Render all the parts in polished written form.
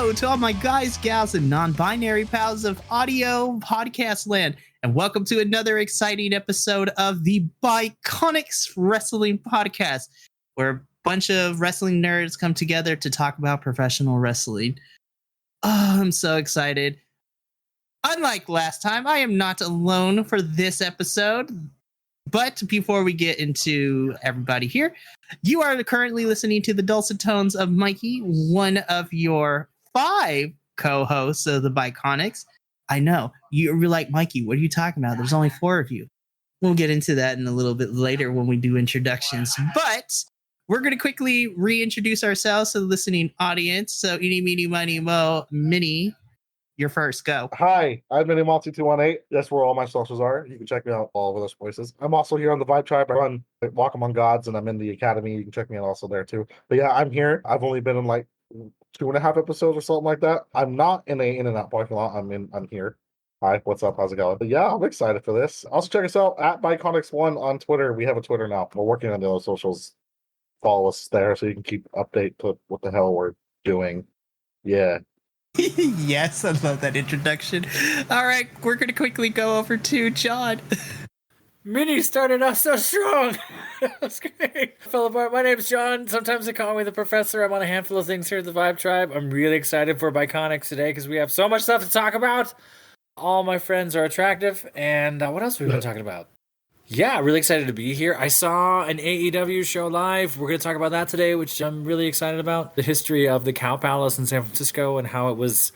hello to all my guys, gals, and non-binary pals of audio podcast land, and welcome to another exciting episode of the Bi-Conics Wrestling Podcast, where a bunch of wrestling nerds come together to talk about professional wrestling. Oh, I'm so excited. Unlike last time, I am not alone for this episode. But before we get into everybody here, you are currently listening to the dulcet tones of Mikey, one of your 5 co-hosts of the Bi-Conics. I know, you're like, Mikey, what are you talking about? There's only 4 of you. We'll get into that in a little bit later when we do introductions. But we're going to quickly reintroduce ourselves to the listening audience. So, eeny, meeny, miny, mo, Minnie, you're first. Go. Hi, I'm MiniMalty218. That's where all my socials are. You can check me out all over those places. I'm also here on the Vibe Tribe. I run Walk Among Gods, and I'm in the Academy. You can check me out also there too. But yeah, I'm here. I've only been in like 2.5 episodes or something like that. I'm not in a in and out parking lot. I'm here. Hi, what's up? How's it going? But yeah, I'm excited for this. Also check us out at Bi-Conics1 on Twitter. We have a Twitter now. We're working on the other socials. Follow us there so you can keep update to what the hell we're doing. Yeah. Yes, I love that introduction. All right, we're going to quickly go over to Jon. Minnie started off so strong. That's great. Philip, my name's Jon. Sometimes they call me the professor. I'm on a handful of things here at the Vibe Tribe. I'm really excited for Bi-Conics today because we have so much stuff to talk about. All my friends are attractive. And what else have we been talking about? Yeah, really excited to be here. I saw an AEW show live. We're going to talk about that today, which I'm really excited about. The history of the Cow Palace in San Francisco and how it was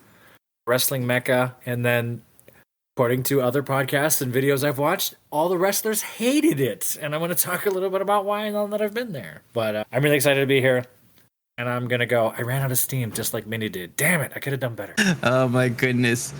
wrestling mecca. And then, according to other podcasts and videos I've watched, all the wrestlers hated it. And I'm going to talk a little bit about why now that I've been there. But I'm really excited to be here. And I'm going to go. I ran out of steam just like Minnie did. Damn it, I could have done better. Oh my goodness.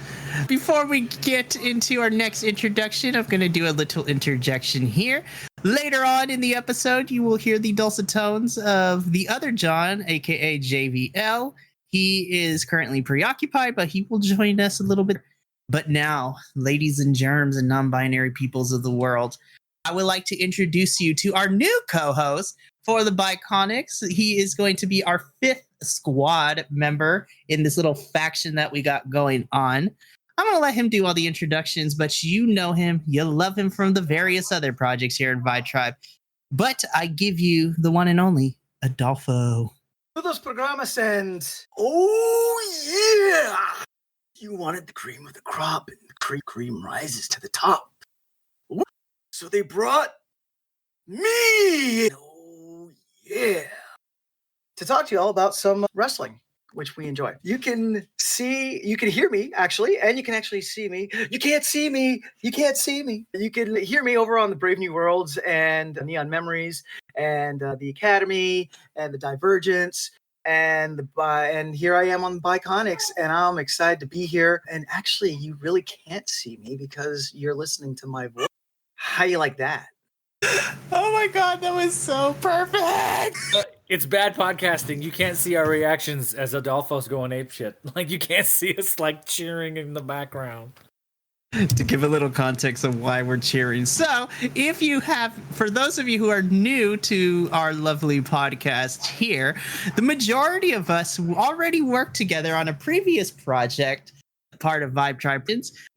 Before we get into our next introduction, I'm going to do a little interjection here. Later on in the episode, you will hear the dulcet tones of the other Jon, aka JVL. He is currently preoccupied, but he will join us a little bit. But now, ladies and germs and non-binary peoples of the world, I would like to introduce you to our new co-host for the Bi-Conics. He is going to be our 5th squad member in this little faction that we got going on. I'm going to let him do all the introductions, but you know him. You love him from the various other projects here in Vibe Tribe. But I give you the one and only Adolfo. Todos programas and oh yeah! You wanted the cream of the crop, and the cream rises to the top. So they brought me. Oh yeah! To talk to you all about some wrestling, which we enjoy. You can hear me actually, and you can actually see me. You can't see me. You can hear me over on the Brave New Worlds and Neon Memories and the Academy and the Divergence. And here I am on the Bi-Conics, and I'm excited to be here. And actually, you really can't see me because you're listening to my voice. How you like that? Oh my god, that was so perfect! It's bad podcasting. You can't see our reactions as Adolfo's going apeshit. Like, you can't see us, like, cheering in the background. To give a little context of why we're cheering. So, for those of you who are new to our lovely podcast here, the majority of us already worked together on a previous project, part of Vibe Tribe,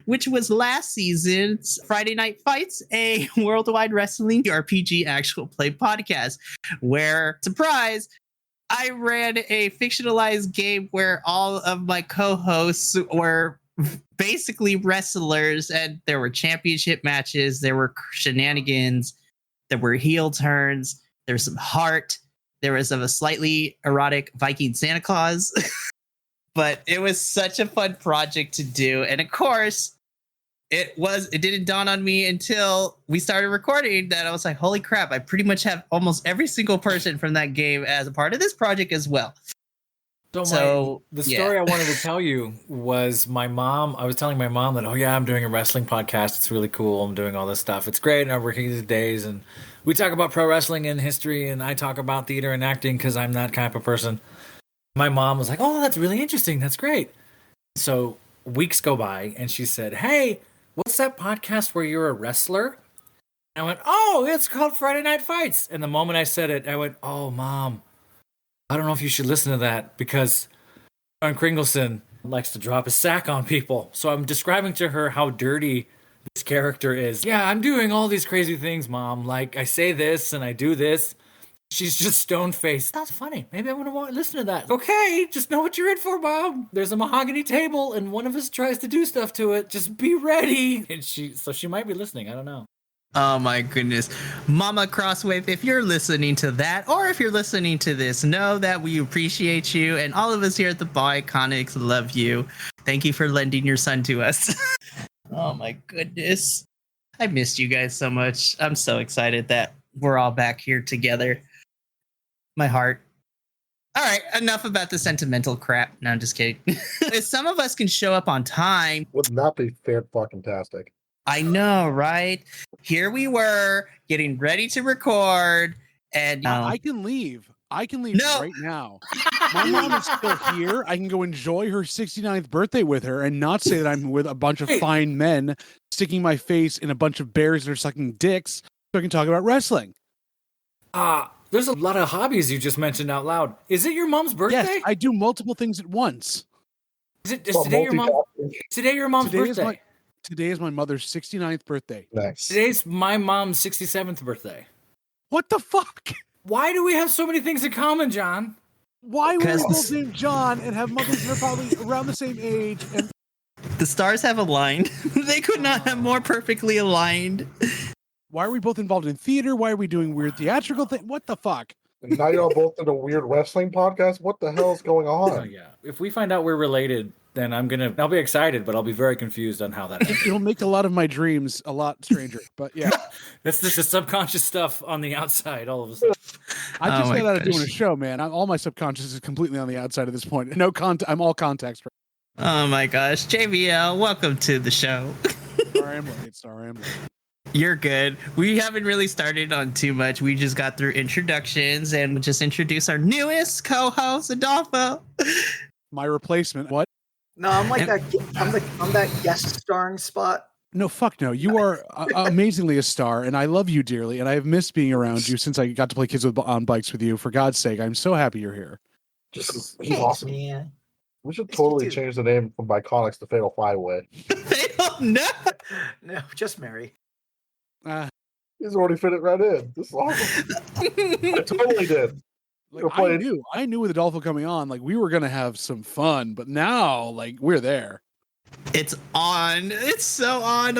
which was last season's Friday Night Fights, a worldwide wrestling RPG actual play podcast, where, surprise, I ran a fictionalized game where all of my co-hosts were basically wrestlers, and there were championship matches, there were shenanigans, there were heel turns, there was some heart, there was a slightly erotic Viking Santa Claus. But it was such a fun project to do. And of course, it didn't dawn on me until we started recording that I was like, holy crap, I pretty much have almost every single person from that game as a part of this project as well. The story I wanted to tell you was my mom. I was telling my mom that, oh yeah, I'm doing a wrestling podcast. It's really cool. I'm doing all this stuff. It's great. And I'm working these days. And we talk about pro wrestling and history. And I talk about theater and acting because I'm that kind of person. My mom was like, oh, that's really interesting. That's great. So weeks go by and she said, hey, what's that podcast where you're a wrestler? And I went, oh, it's called Friday Night Fights. And the moment I said it, I went, oh, Mom, I don't know if you should listen to that because John Kringleson likes to drop his sack on people. So I'm describing to her how dirty this character is. Yeah, I'm doing all these crazy things, Mom. Like, I say this and I do this. She's just stone-faced. That's funny. Maybe I want to listen to that. Okay, just know what you're in for, Mom. There's a mahogany table, and one of us tries to do stuff to it. Just be ready. And she might be listening. I don't know. Oh my goodness. Mama Crosswave, if you're listening to that, or if you're listening to this, know that we appreciate you, and all of us here at the Bi-Conics love you. Thank you for lending your son to us. Oh my goodness. I missed you guys so much. I'm so excited that we're all back here together. My heart. All right, enough about the sentimental crap. No, I'm just kidding. If some of us can show up on time. Would not be fan-fucking-tastic. I know, right? Here we were getting ready to record, and I can leave. I can leave right now. My mom is still here. I can go enjoy her 69th birthday with her and not say that I'm with a bunch of fine men sticking my face in a bunch of bears that are sucking dicks so I can talk about wrestling. There's a lot of hobbies you just mentioned out loud. Is it your mom's birthday? Yes, I do multiple things at once. Is today your mom's birthday? Today is my mother's 69th birthday. Nice. Today's my mom's 67th birthday. What the fuck? Why do we have so many things in common, John? Why were we both named John and have mothers that are probably around the same age? And the stars have aligned. They could not have more perfectly aligned. Why are we both involved in theater? Why are we doing weird theatrical things? What the fuck? And now you're all both in a weird wrestling podcast? What the hell is going on? Oh, yeah. If we find out we're related, then I'll be excited, but I'll be very confused on how that happens. It'll make a lot of my dreams a lot stranger, but yeah. That's just the subconscious stuff on the outside all of a sudden. I just got out of doing a show, man. All my subconscious is completely on the outside at this point. No context. I'm all context. Oh my gosh. JVL, welcome to the show. Sorry, I'm late. You're good. We haven't really started on too much. We just got through introductions and we'll just introduce our newest co-host, Adolfo. My replacement. What? No, I'm like I'm that guest starring spot. No, fuck no. You are amazingly a star, and I love you dearly, and I have missed being around you since I got to play Kids on Bikes with you. For God's sake, I'm so happy you're here. He's Thanks, awesome. man. We should totally change the name from Bi-Conics to Fatal Five-Way. No. No, just Mary. He's already fit it right in. This is awesome. I totally did. Like, I knew with Adolfo coming on, like we were gonna have some fun, but now, like, we're there. It's on. It's so on.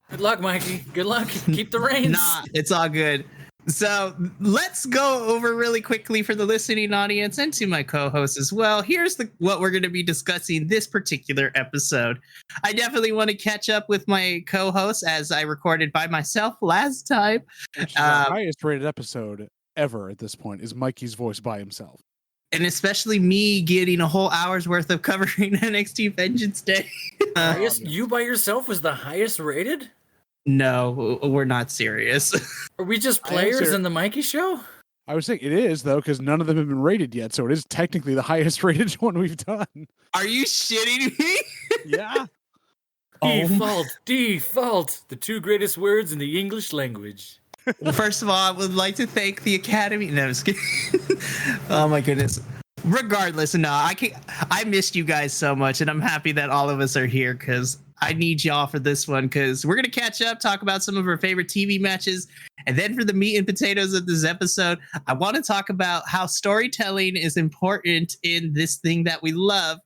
Good luck, Mikey. Good luck. Keep the reins. Nah, it's all good. So let's go over really quickly for the listening audience and to my co-host as well. Here's what we're going to be discussing this particular episode. I definitely want to catch up with my co-host as I recorded by myself last time. Which is the highest rated episode ever at this point is Mikey's voice by himself. And especially me getting a whole hour's worth of covering NXT Vengeance Day. You by yourself was the highest rated? No, we're not serious. Are we just players in the Mikey show? I was saying it is, though, because none of them have been rated yet, so it is technically the highest rated one we've done. Are you shitting me? Yeah. Default. The two greatest words in the English language. First of all, I would like to thank the Academy. No, I'm just kidding. Oh my goodness. Regardless, no, I missed you guys so much, and I'm happy that all of us are here because I need y'all for this one because we're gonna catch up, talk about some of our favorite TV matches, and then for the meat and potatoes of this episode, I want to talk about how storytelling is important in this thing that we love.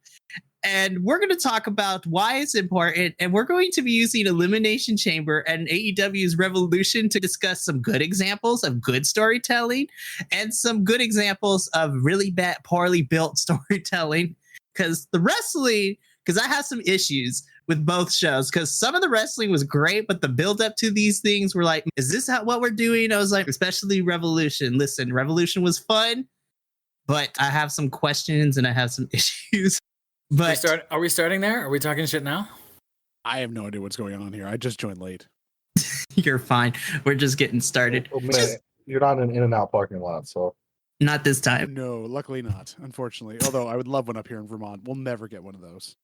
And we're going to talk about why it's important, and we're going to be using Elimination Chamber and AEW's Revolution to discuss some good examples of good storytelling and some good examples of really bad, poorly built storytelling. Because I have some issues with both shows, because some of the wrestling was great, but the build up to these things were like, is this what we're doing? I was like, especially Revolution. Listen, Revolution was fun, but I have some questions and I have some issues. But are we starting there? Are we talking shit now? I have no idea what's going on here. I just joined late. You're fine. We're just getting started. Oh, man, you're not in In-N-Out parking lot, so. Not this time. No, luckily not, unfortunately. Although I would love one up here in Vermont. We'll never get one of those.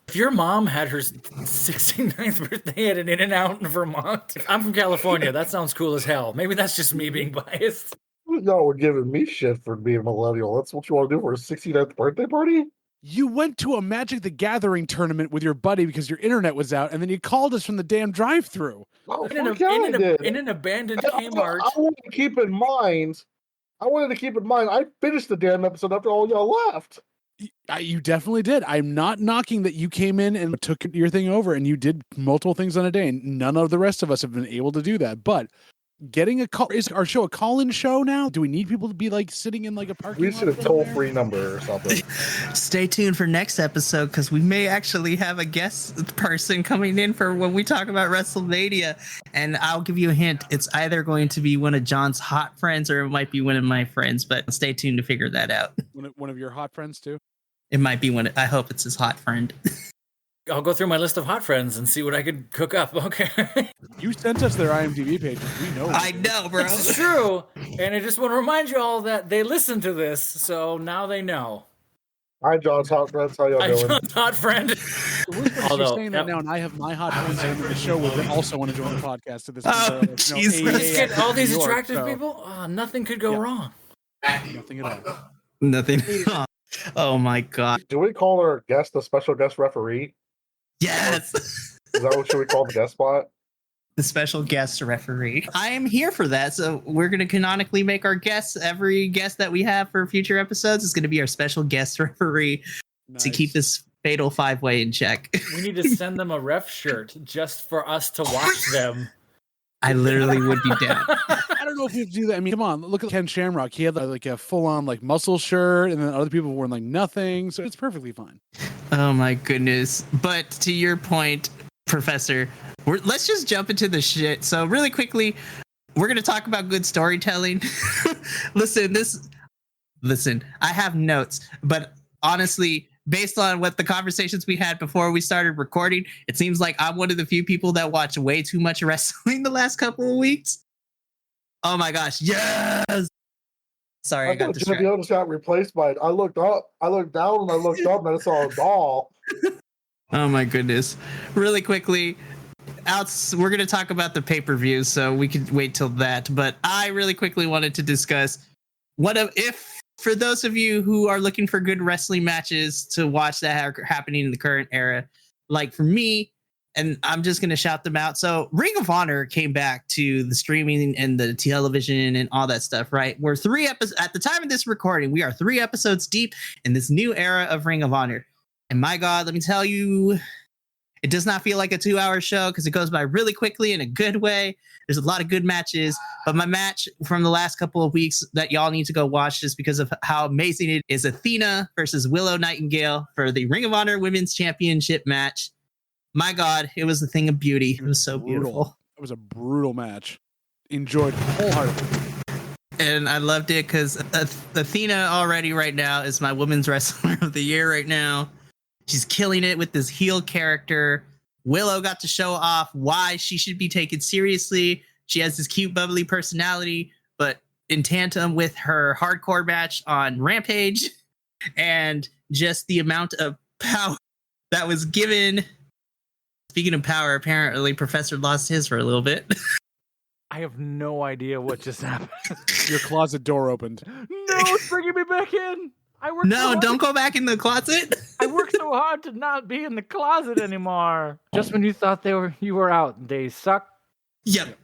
If your mom had her 69th birthday at an In-N-Out in Vermont, I'm from California. That sounds cool as hell. Maybe that's just me being biased. Y'all were giving me shit for being a millennial. That's what you want to do for a 69th birthday party? You went to a Magic the Gathering tournament with your buddy because your internet was out, and then you called us from the damn drive-through. Oh, In fuck yeah, I did. an abandoned I Kmart. wanted to keep in mind. I finished the damn episode after all y'all left. You definitely did. I'm not knocking that you came in and took your thing over, and you did multiple things on a day, and none of the rest of us have been able to do that. But getting a call, is our show a call-in show now? Do we need people to be like sitting in like a parking lot? We should have toll-free number or something. Stay tuned for next episode because we may actually have a guest person coming in for when we talk about WrestleMania. And I'll give you a hint. It's either going to be one of John's hot friends or it might be one of my friends, but stay tuned to figure that out. One of your hot friends too? It might be one. I hope it's his hot friend. I'll go through my list of hot friends and see what I could cook up. Okay. You sent us their IMDb pages. We know. I know, bro. It's true. And I just want to remind you all that they listen to this, so now they know. Hi, John's hot friends. How y'all doing? John's hot friend. You're saying that now, and I have my hot friends in the show that also want to join the podcast to this. Jesus. Get all these attractive people. Oh, nothing could go wrong. Nothing at all. Nothing. Oh my god. Do we call our guest the special guest referee? Yes. Is that what should we call the guest spot? The special guest referee. I am here for that. So we're going to canonically make our guests, every guest that we have for future episodes is going to be our special guest referee to keep this fatal 5-way in check. We need to send them a ref shirt just for us to watch them. I literally would be down. I don't know if we have to do that. I mean, come on, look at Ken Shamrock. He had like a full-on like muscle shirt, and then other people were wearing like nothing. So it's perfectly fine. Oh my goodness. But to your point, Professor, let's just jump into the shit. So really quickly, we're going to talk about good storytelling. Listen, I have notes, but honestly, based on what the conversations we had before we started recording, it seems like I'm one of the few people that watch way too much wrestling the last couple of weeks. Oh my gosh. Yes. Sorry, I got distracted. Just got replaced by it. I looked up, I looked down, and I looked up, and I saw a doll. Oh my goodness. Really quickly, we're going to talk about the pay-per-view, so we could wait till that. But I really quickly wanted to discuss for those of you who are looking for good wrestling matches to watch that are happening in the current era, like for me, and I'm just going to shout them out. So Ring of Honor came back to the streaming and the television and all that stuff, right? We're 3 episodes at the time of this recording. We are 3 episodes deep in this new era of Ring of Honor. And my God, let me tell you, it does not feel like a 2-hour show because it goes by really quickly in a good way. There's a lot of good matches, but my match from the last couple of weeks that y'all need to go watch just because of how amazing it is Athena versus Willow Nightingale for the Ring of Honor Women's Championship match. My God, it was a thing of beauty. It was so beautiful. It was a brutal match. Enjoyed wholeheartedly. And I loved it because Athena already right now is my Women's Wrestler of the Year right now. She's killing it with this heel character. Willow got to show off why she should be taken seriously. She has this cute, bubbly personality, but in tandem with her hardcore match on Rampage and just the amount of power that was given. Speaking of power, apparently Professor lost his for a little bit. I have no idea what just happened. Your closet door opened. No, it's bringing me back in. Don't go back in the closet. I worked so hard to not be in the closet anymore. Just when you thought you were out, they suck. Yep.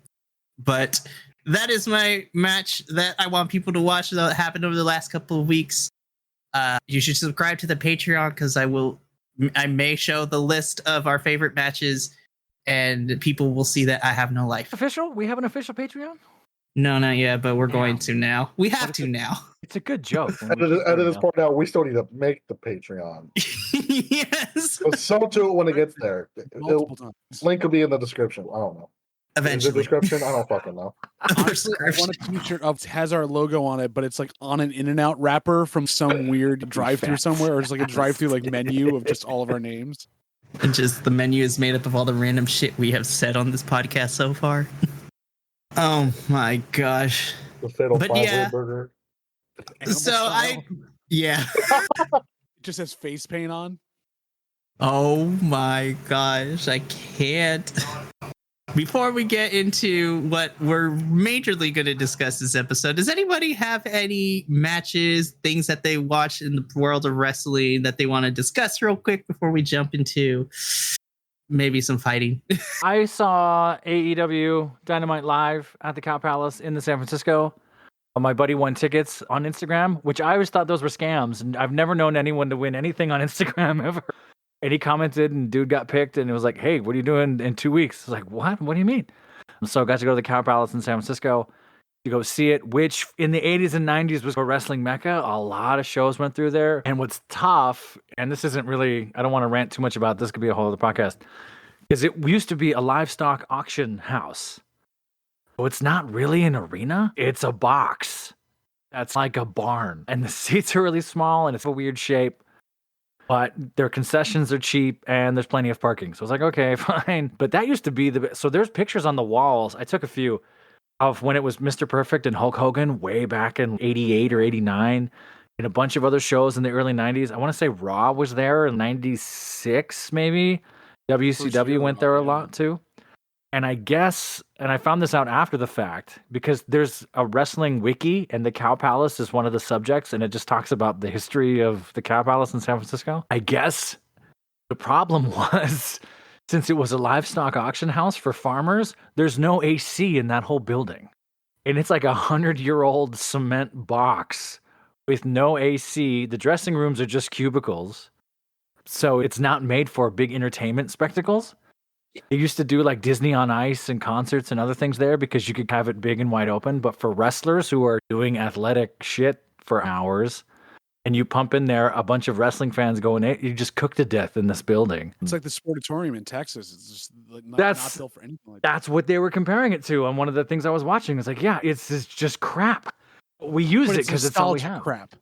But that is my match that I want people to watch that happened over the last couple of weeks. You should subscribe to the Patreon because I may show the list of our favorite matches and people will see that I have no life. Official? We have an official Patreon? No, not yet, but we're going to now. We have to now. It's a good joke. At this point now, we still need to make the Patreon. Yes. But so too when it gets there. Multiple times. Link will be in the description. I don't know. Eventually. In the description? I don't fucking know. Honestly, I want a t-shirt of has our logo on it, but it's like on an In-N-Out wrapper from some weird drive-through somewhere, or it's like a drive-through like menu of just all of our names. And just the menu is made up of all the random shit we have said on this podcast so far. Oh my gosh. The fatal But 5-way burger. So yeah. It just has face paint on. Oh my gosh, I can't. Before we get into what we're majorly going to discuss this episode, does anybody have any matches, things that they watch in the world of wrestling that they want to discuss real quick before we jump into maybe some fighting? I saw AEW Dynamite live at the Cow Palace in the San Francisco. My buddy won tickets on Instagram, which I always thought those were scams, and I've never known anyone to win anything on Instagram ever. And he commented, and dude got picked, and it was like, "Hey, what are you doing in 2 weeks?" I was like, "What? What do you mean?" So I got to go to the Cow Palace in San Francisco to go see it, which in the 80s and 90s was a wrestling mecca. A lot of shows went through there. And what's tough, and this isn't really, I don't want to rant too much about this, could be a whole other podcast, is it used to be a livestock auction house. So it's not really an arena, it's a box. That's like a barn. And the seats are really small and it's a weird shape. But their concessions are cheap and there's plenty of parking. So I was like, okay, fine. But that used to be so there's pictures on the walls. I took a few of when it was Mr. Perfect and Hulk Hogan way back in 88 or 89 and a bunch of other shows in the early 90s. I want to say Raw was there in 96 maybe. WCW went there a lot too. And I guess, and I found this out after the fact, because there's a wrestling wiki and the Cow Palace is one of the subjects, and it just talks about the history of the Cow Palace in San Francisco. I guess the problem was, since it was a livestock auction house for farmers, there's no AC in that whole building. And it's like 100-year-old cement box with no AC. The dressing rooms are just cubicles. So it's not made for big entertainment spectacles. They used to do like Disney on Ice and concerts and other things there because you could have it big and wide open. But for wrestlers who are doing athletic shit for hours and you pump in there a bunch of wrestling fans going, you just cook to death in this building. It's like the Sportatorium in Texas. It's just like not built for anything like that. That's what they were comparing it to. And one of the things I was watching is like, yeah, it's just crap. We use it because it's all we have. Crap.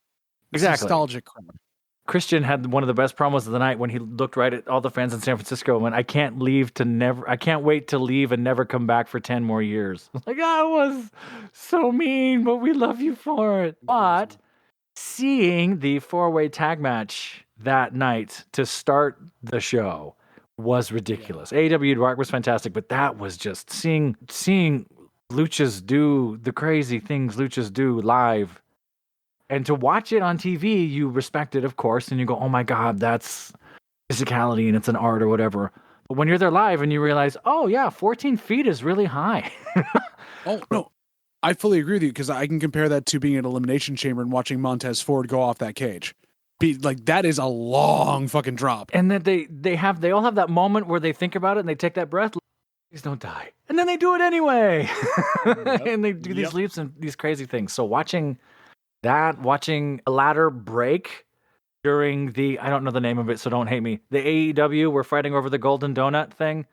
Exactly. Nostalgic crap. Christian had one of the best promos of the night when he looked right at all the fans in San Francisco and went, I can't wait to leave and never come back for 10 more years. Like, that was so mean, but we love you for it. But seeing the 4-way tag match that night to start the show was ridiculous. AEW Dark was fantastic, but that was just seeing luchas do the crazy things luchas do live. And to watch it on TV, you respect it, of course, and you go, oh my God, that's physicality and it's an art or whatever. But when you're there live and you realize, oh yeah, 14 feet is really high. Oh, no. I fully agree with you because I can compare that to being in an elimination chamber and watching Montez Ford go off that cage. That is a long fucking drop. And then they all have that moment where they think about it and they take that breath. Please don't die. And then they do it anyway. Yep. And they do these leaps and these crazy things. So watching a ladder break during I don't know the name of it, so don't hate me. The AEW were fighting over the golden donut thing.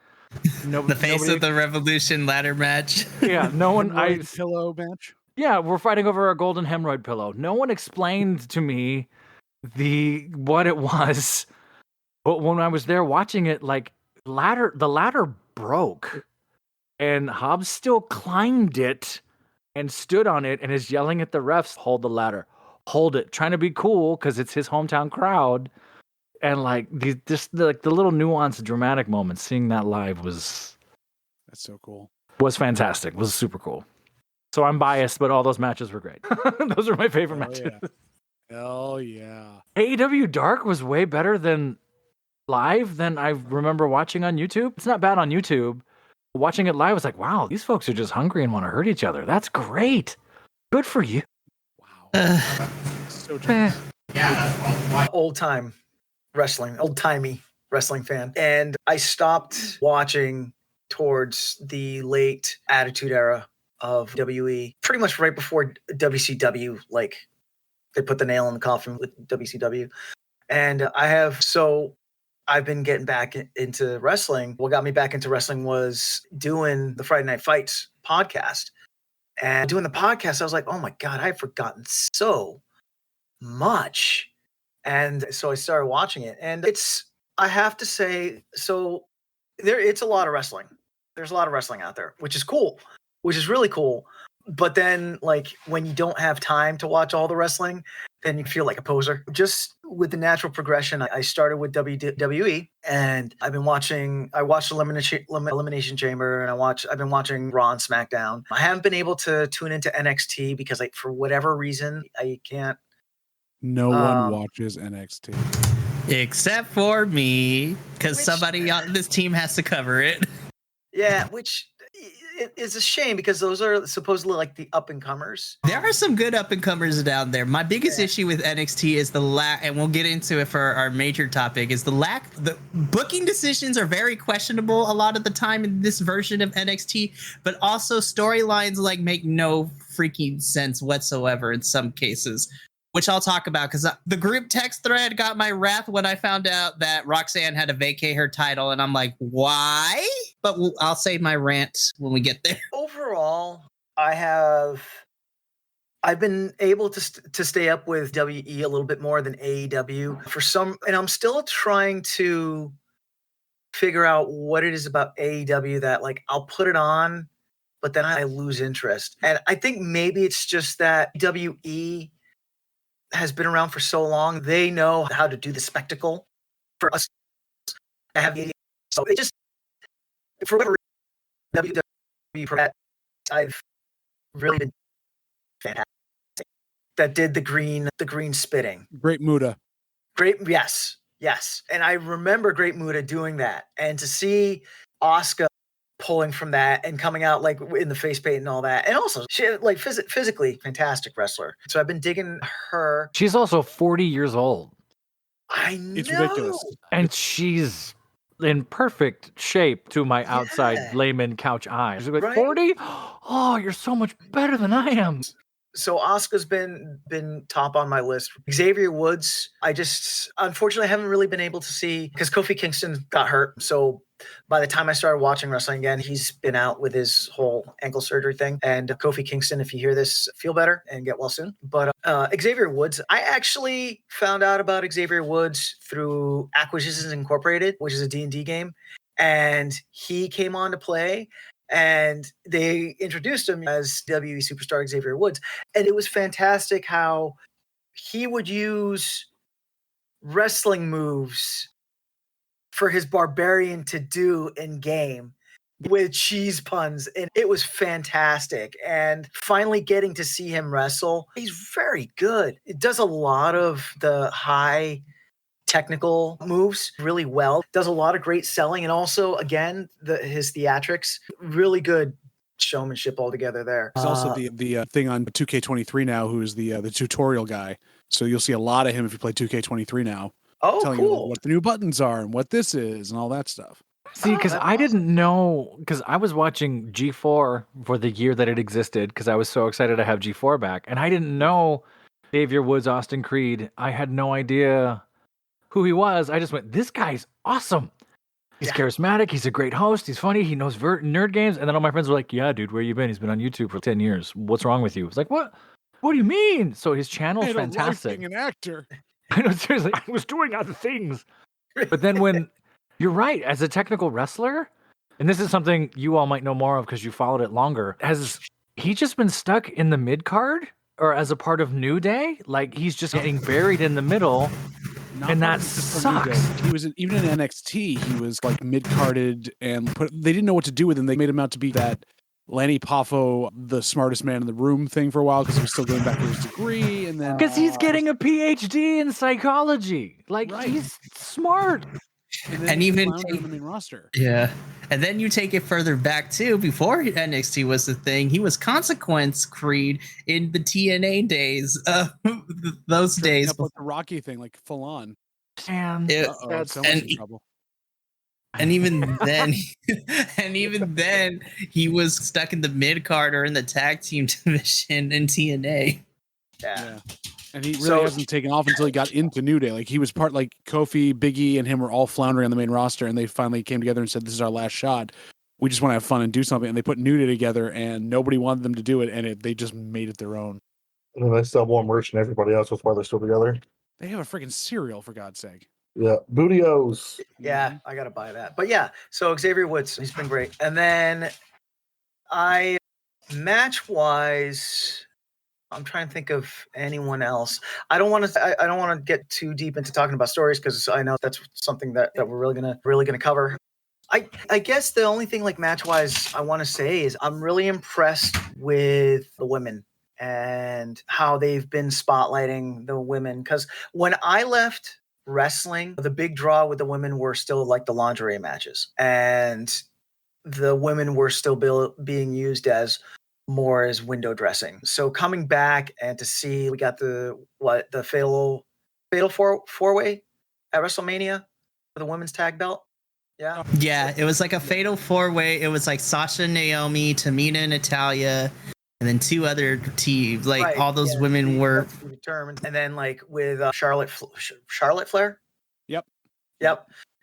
The face of the revolution ladder match. Yeah, no one. Pillow match. Yeah, we're fighting over a golden hemorrhoid pillow. No one explained to me what it was. But when I was there watching it, the ladder broke, and Hobbs still climbed it and stood on it and is yelling at the refs, hold the ladder, hold it, trying to be cool because it's his hometown crowd. And the little nuanced dramatic moments, seeing that live that's so cool. Was fantastic. Was super cool. So I'm biased, but all those matches were great. Those are my favorite matches. Hell yeah. AEW Dark was way better than live than I remember watching on YouTube. It's not bad on YouTube. Watching it live, I was like, wow, these folks are just hungry and want to hurt each other. That's great. Good for you. Wow. So true. Yeah, old-timey wrestling fan. And I stopped watching towards the late Attitude Era of WWE, pretty much right before WCW, they put the nail in the coffin with WCW. And I've been getting back into wrestling. What got me back into wrestling was doing the Friday Night Fights podcast. And doing the podcast, I was like, oh my God, I've forgotten so much. And so I started watching it. And I have to say, it's a lot of wrestling. There's a lot of wrestling out there, which is cool, which is really cool. But then, like, when you don't have time to watch all the wrestling, then you feel like a poser. Just with the natural progression, I started with WWE, and I've been watching. I watched Elimination Chamber, and I've been watching Raw and SmackDown. I haven't been able to tune into NXT because, like, for whatever reason, I can't. No one watches NXT except for me, because somebody on this team has to cover it. Yeah, which it is a shame because those are supposedly like the up and comers. There are some good up and comers down there. My biggest issue with NXT is the lack, and we'll get into it for our major topic, is the lack. The booking decisions are very questionable a lot of the time in this version of NXT, but also storylines like make no freaking sense whatsoever in some cases, which I'll talk about because the group text thread got my wrath when I found out that Roxanne had to vacate her title, and I'm like, why? But I'll save my rant when we get there. Overall, I've been able to stay up with WE a little bit more than AEW and I'm still trying to figure out what it is about AEW that, like, I'll put it on, but then I lose interest. And I think maybe it's just that WE has been around for so long. They know how to do the spectacle for us to have. So it just, for whatever WWE, I've really been fantastic. That did the green spitting. Great Muda. Yes. And I remember Great Muda doing that. And to see Asuka pulling from that and coming out like in the face paint and all that. And also she like physically fantastic wrestler. So I've been digging her. She's also 40 years old. I know. It's ridiculous. And she's in perfect shape to my outside layman couch eyes. Like, Right? 40? Oh, you're so much better than I am. So Asuka's been top on my list. Xavier Woods, I just unfortunately haven't really been able to see because Kofi Kingston got hurt. So by the time I started watching wrestling again, he's been out with his whole ankle surgery thing. And Kofi Kingston, if you hear this, feel better and get well soon. But Xavier Woods, I actually found out about Xavier Woods through Acquisitions Incorporated, which is a D&D game. And he came on to play. And they introduced him as WWE superstar Xavier Woods. And it was fantastic how he would use wrestling moves for his barbarian to do in game with cheese puns. And it was fantastic. And finally getting to see him wrestle, he's very good. It does a lot of the high technical moves really well, does a lot of great selling, and also again his theatrics, really good showmanship altogether there. There's also the thing on 2K23 now, who is the tutorial guy, so you'll see a lot of him if you play 2K23 now. Telling you what the new buttons are and what this is and all that stuff. See, because I didn't know, because I was watching G4 for the year that it existed, because I was so excited to have G4 back, and I didn't know Xavier Woods, Austin Creed. I had no idea who he was. I just went, this guy's awesome. He's charismatic. He's a great host. He's funny. He knows nerd games. And then all my friends were like, yeah, dude, where you been? He's been on YouTube for 10 years. What's wrong with you? It's like, what? What do you mean? So his channel's fantastic. Like being an actor. I know, seriously. I was doing other things. But then when, you're right, as a technical wrestler, and this is something you all might know more of because you followed it longer, has he just been stuck in the mid-card? Or as a part of New Day? Like, he's just getting buried in the middle. And that sucks. He was even in NXT. He was like mid-carded, and they didn't know what to do with him. They made him out to be that Lanny Poffo, the smartest man in the room thing for a while because he was still going back to his degree, and then because he's getting a PhD in psychology. Like he's smart. And even on the main roster. Yeah. And then you take it further back too. Before NXT was the thing, he was Consequence Creed in the TNA days. Those days. Up with the Rocky thing, like full on. And that's in trouble. And even then, he was stuck in the mid card or in the tag team division in TNA. Yeah. And he really hasn't taken off until he got into New Day. Like he was part, like Kofi, Big E, and him were all floundering on the main roster, and they finally came together and said, "This is our last shot. We just want to have fun and do something." And they put New Day together, and nobody wanted them to do it, and they just made it their own. And then they sell more merch than everybody else. That's why they're still together. They have a freaking cereal, for God's sake. Yeah, Bootios. Yeah, I gotta buy that. But yeah, so Xavier Woods, he's been great. And then Match wise, I'm trying to think of anyone else. I don't want to get too deep into talking about stories because I know that's something that we're really gonna cover. I guess the only thing like match wise I want to say is I'm really impressed with the women and how they've been spotlighting the women, because when I left wrestling, the big draw with the women were still like the lingerie matches, and the women were still being used as more as window dressing. So coming back and to see we got the fatal four way at WrestleMania for the women's tag belt. Yeah. Yeah, it was like a fatal 4-way. It was like Sasha, Naomi, Tamina, and Natalia, and then 2 other teams. Like Right, all those yeah, women were that's to be determined. And then like with Charlotte Flair. Yep.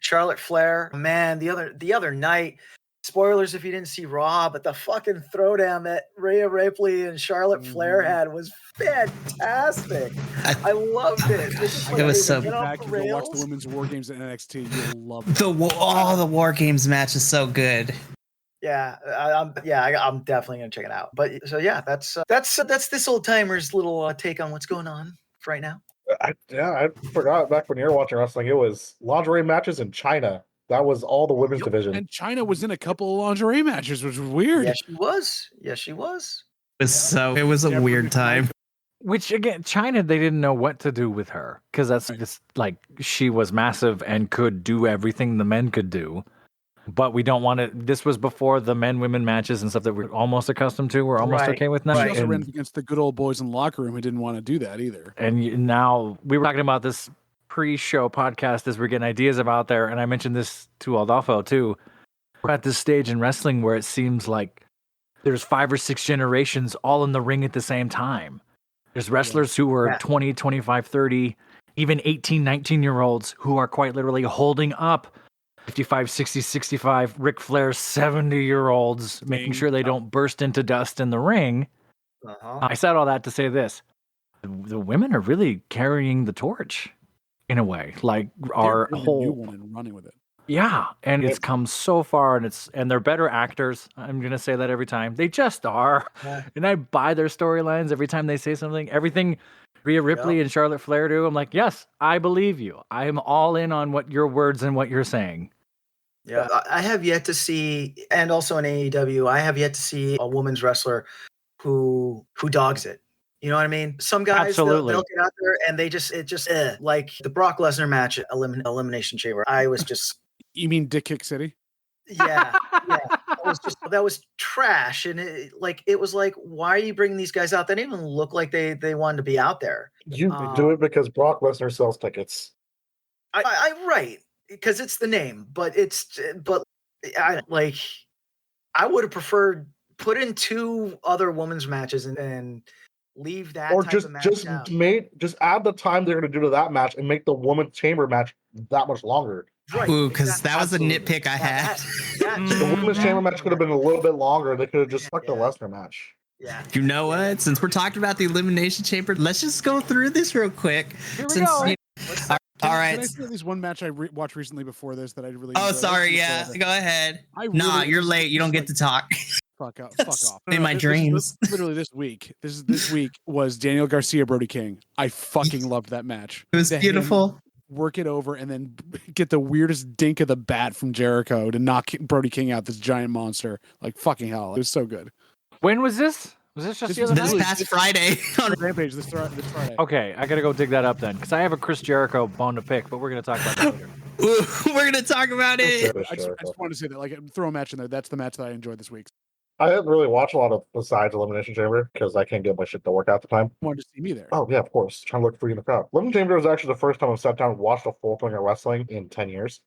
Charlotte Flair. Man, the other night, spoilers if you didn't see Raw, but the fucking throwdown that Rhea Ripley and Charlotte Flair had was fantastic. I loved it. It was so back and go watch the women's war games at NXT. You'll love it. the War Games match is so good. Yeah, I'm definitely gonna check it out. But so yeah, that's this old timer's little take on what's going on right now. I forgot back when you were watching wrestling, it was lingerie matches in China. That was all the women's division. And China was in a couple of lingerie matches, which was weird. Yes, she was. It was a weird time. Which again, China, they didn't know what to do with her because that's just like she was massive and could do everything the men could do. But we don't want to. This was before the men-women matches and stuff that we're almost accustomed to. We're almost okay with now. She also ran against the good old boys in the locker room who didn't want to do that either. And now we were talking about this pre-show podcast as we're getting ideas about there, and I mentioned this to Adolfo too. We're at this stage in wrestling where it seems like there's 5 or 6 generations all in the ring at the same time. There's wrestlers who are 20, 25, 30, even 18, 19-year-olds who are quite literally holding up 55, 60, 65, Ric Flair 70-year-olds, making sure they don't burst into dust in the ring. I said all that to say this. The women are really carrying the torch in a way. Like our whole new one and running with it. Yeah, and it's come so far, and they're better actors. I'm gonna say that every time. They just are, and I buy their storylines every time they say something. Everything Rhea Ripley and Charlotte Flair do, I'm like, yes, I believe you. I'm all in on what your words and what you're saying. Yeah, I have yet to see, and also in AEW, I have yet to see a women's wrestler who dogs it. You know what I mean? Some guys they'll get out there and they just like the Brock Lesnar match at Elimination Chamber. I was just. You mean Dick Kick City? Yeah. That was trash, and it was like, why are you bringing these guys out? They didn't even look like they wanted to be out there. You do it because Brock Lesnar sells tickets. I right, because it's the name, but I would have preferred put in 2 other women's matches and leave that. Or type just of match just out. just add the time they're going to do to that match and make the women's chamber match that much longer. Right, Ooh, because that was a nitpick I had. The women's chamber match could have been a little bit longer. They could have just fucked the Lesnar match. Yeah. You know what? Since we're talking about the Elimination Chamber, let's just go through this real quick. Here we go. All right. Can I say at least one match I watched recently before this that I really Oh, enjoyed? sorry. Yeah, go ahead. Nah, you're late. You don't get to talk. Fuck off. In my dreams. Literally this week. This week was Daniel Garcia, Brody King. I fucking loved that match. It was beautiful. Work it over and then get the weirdest dink of the bat from Jericho to knock Brody King out, this giant monster. Like fucking hell. It was so good. When was this? Was this just the other night? This past Friday. On Rampage this Friday. Okay, I gotta go dig that up then, because I have a Chris Jericho bone to pick, but we're gonna talk about that later. Ooh, we're gonna talk about it. I just wanted to say that, like, throw a match in there. That's the match that I enjoyed this week. I didn't really watch a lot of besides Elimination Chamber because I can't get my shit to work out at the time. You wanted to see me there. Oh yeah, of course. Trying to look for you in the crowd. Elimination Chamber was actually the first time I've sat down and watched a full thing of wrestling in 10 years.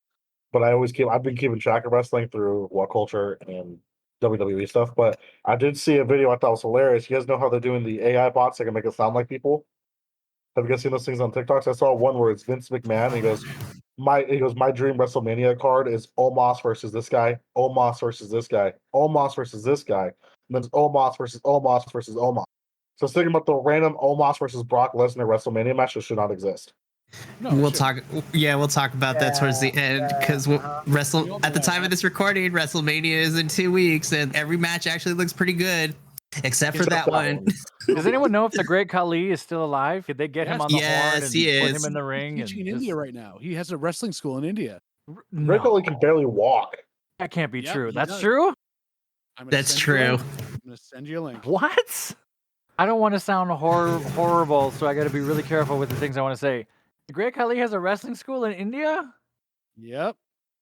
But I've been keeping track of wrestling through What Culture and WWE stuff. But I did see a video I thought was hilarious. You guys know how they're doing the AI bots that can make it sound like people? Have you guys seen those things on TikToks? I saw one where it's Vince McMahon. And he goes, my dream WrestleMania card is Omos versus this guy, Omos versus this guy, Omos versus this guy, and then it's Omos versus Omos versus Omos. So I was thinking about the random Omos versus Brock Lesnar WrestleMania match that should not exist. No, we'll talk about that towards the end, because at the time of this recording, WrestleMania is in 2 weeks, and every match actually looks pretty good. Except for that one. Does anyone know if the Great Khali is still alive? Could they get him on the horn Yes, and he put is. him in the ring? He's teaching in and India right now. He has a wrestling school in India. Great Khali can barely walk. That can't be Yep, true. he That's does. true? I'm gonna That's send you a true. link. I'm gonna send you a link. What? I don't want to sound horrible, so I got to be really careful with the things I want to say. The Great Khali has a wrestling school in India? Yep.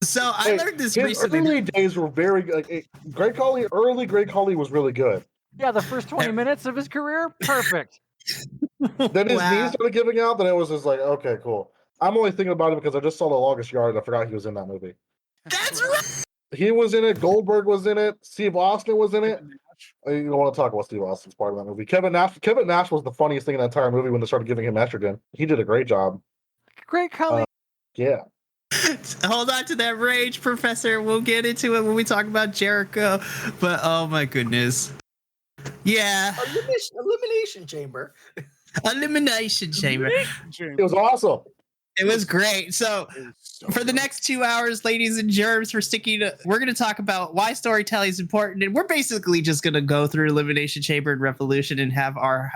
So I learned this his recently. early days were very good. Great Khali, early Great Khali was really good. Yeah, the first 20 minutes of his career, perfect. Then his Wow. knees started giving out. Then it was just like, okay, cool. I'm only thinking about it because I just saw The Longest Yard and I forgot he was in that movie. That's right. He was in it. Goldberg was in it. Steve Austin was in it. You don't want to talk about Steve Austin's part of that movie. Kevin Nash was the funniest thing in that entire movie when they started giving him estrogen. He did a great job. Great Khali. Yeah. Hold on to that rage, Professor. We'll get into it when we talk about Jericho. But oh my goodness. Yeah. Elimination Chamber. Elimination Chamber. It was awesome. It was great. So for the next 2 hours, ladies and germs, we're going to talk about why storytelling is important. And we're basically just going to go through Elimination Chamber and Revolution and have our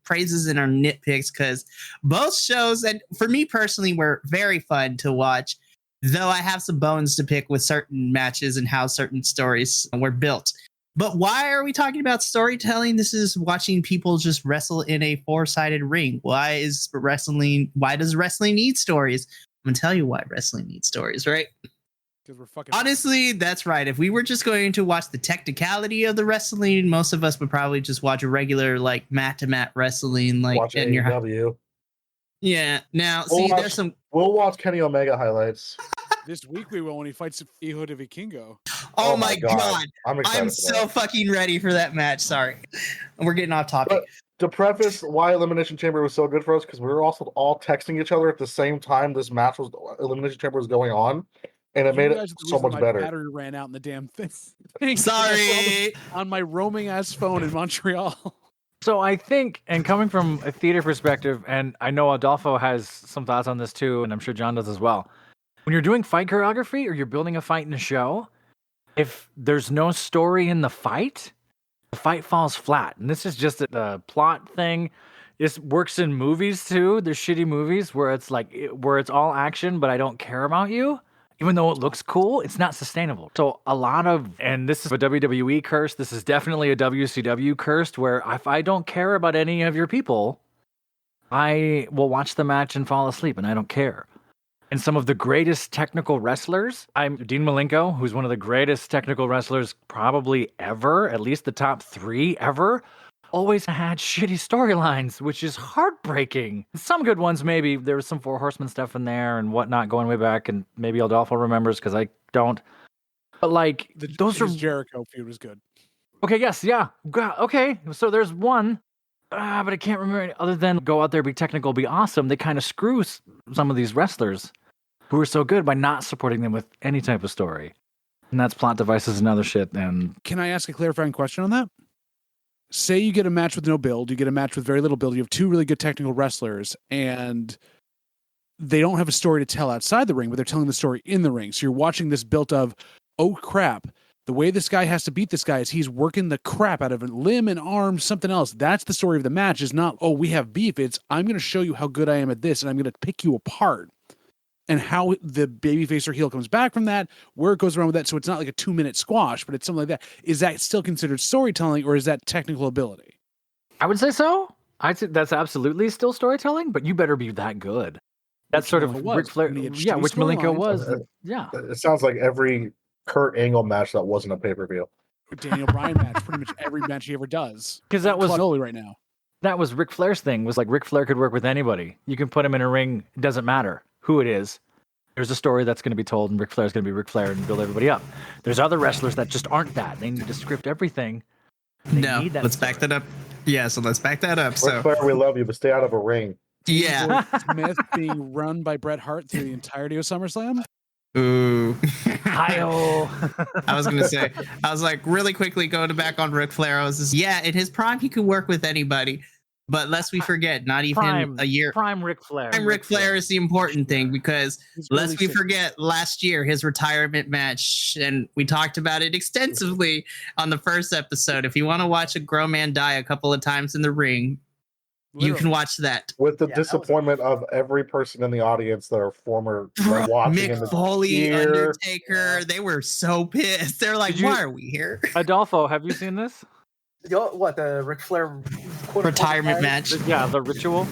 praises and our nitpicks, because both shows, and for me personally, were very fun to watch, though I have some bones to pick with certain matches and how certain stories were built. But why are we talking about storytelling? This is watching people just wrestle in a four-sided ring. Why does wrestling need stories? I'm going to tell you why wrestling needs stories, right? Because we're fucking. Honestly, that's right. If we were just going to watch the technicality of the wrestling, most of us would probably just watch a regular mat-to-mat wrestling, Watch in your house. AEW. Yeah. Now, We'll watch Kenny Omega highlights. This week we will when he fights Hijo de Vikingo. Oh my God. I'm excited. I'm for so that. fucking ready for that match. Sorry. We're getting off topic. But to preface why Elimination Chamber was so good for us, because we were also all texting each other at the same time this Elimination Chamber was going on, and it You made guys it are the so reason much my better. Battery ran out in the damn thing. Sorry. On my roaming ass phone in Montreal. So I think, and coming from a theater perspective, and I know Adolfo has some thoughts on this too, and I'm sure John does as well. When you're doing fight choreography or you're building a fight in a show, if there's no story in the fight falls flat. And this is just a plot thing. This works in movies too. There's shitty movies where it's where it's all action, but I don't care about you. Even though it looks cool, it's not sustainable. So and this is a WWE curse. This is definitely a WCW curse, where if I don't care about any of your people, I will watch the match and fall asleep, and I don't care. And some of the greatest technical wrestlers, I'm Dean Malenko, who's one of the greatest technical wrestlers probably ever, at least the top 3 ever, always had shitty storylines, which is heartbreaking. Some good ones, maybe. There was some Four Horsemen stuff in there and whatnot going way back, and maybe Adolfo remembers because I don't. But His Jericho feud was good. Okay, yes, yeah. Okay, so there's one. But I can't remember any, other than go out there, be technical, be awesome. They kind of screw some of these wrestlers who are so good by not supporting them with any type of story. And that's plot devices and other shit. And Can I ask a clarifying question on that? Say you get a match with no build, you get a match with very little build, you have 2 really good technical wrestlers, and they don't have a story to tell outside the ring, but they're telling the story in the ring. So you're watching this built of, oh crap, the way this guy has to beat this guy is he's working the crap out of a limb and arm, something else. That's the story of the match. Is not, oh, we have beef. It's, I'm going to show you how good I am at this, and I'm going to pick you apart. And how the babyface or heel comes back from that, where it goes around with that. So it's not like a 2-minute squash, but it's something like that. Is that still considered storytelling, or is that technical ability? I would say so. I'd say that's absolutely still storytelling, but you better be that good. That's sort of Ric Flair. Yeah, which Malenko was. Yeah. It sounds like every Kurt Angle match that wasn't a pay-per-view. Daniel Bryan match, pretty much every match he ever does. Because that was Claude right now. That was Ric Flair's thing. Was like Ric Flair could work with anybody. You can put him in a ring. It doesn't matter who it is. There's a story that's going to be told, and Ric Flair's going to be Ric Flair and build everybody up. There's other wrestlers that just aren't that. They need to script everything. Let's back that up. Yeah, so let's back that up. Ric Flair, we love you, but stay out of a ring. Yeah. Smith being run by Bret Hart through the entirety of SummerSlam. Ooh. Hi-oh. I was gonna say, really quickly going back on Ric Flair. In his prime, he could work with anybody. But lest we forget, not even Prime a year. Prime Ric Flair. Prime Ric Flair is the important thing because He's lest really we sick. forget last year his retirement match, and we talked about it extensively on the first episode. If you want to watch a grown man die a couple of times in the ring, you Literally. can watch that. With the Yeah, that was disappointment of every person in the audience that are former like, watching in Mick the Foley, cheer. Undertaker, they were so pissed. They're like, Did you- why are we here? Adolfo, have you seen this? What, the Ric Flair quote-unquote Retirement match. Yeah, the ritual.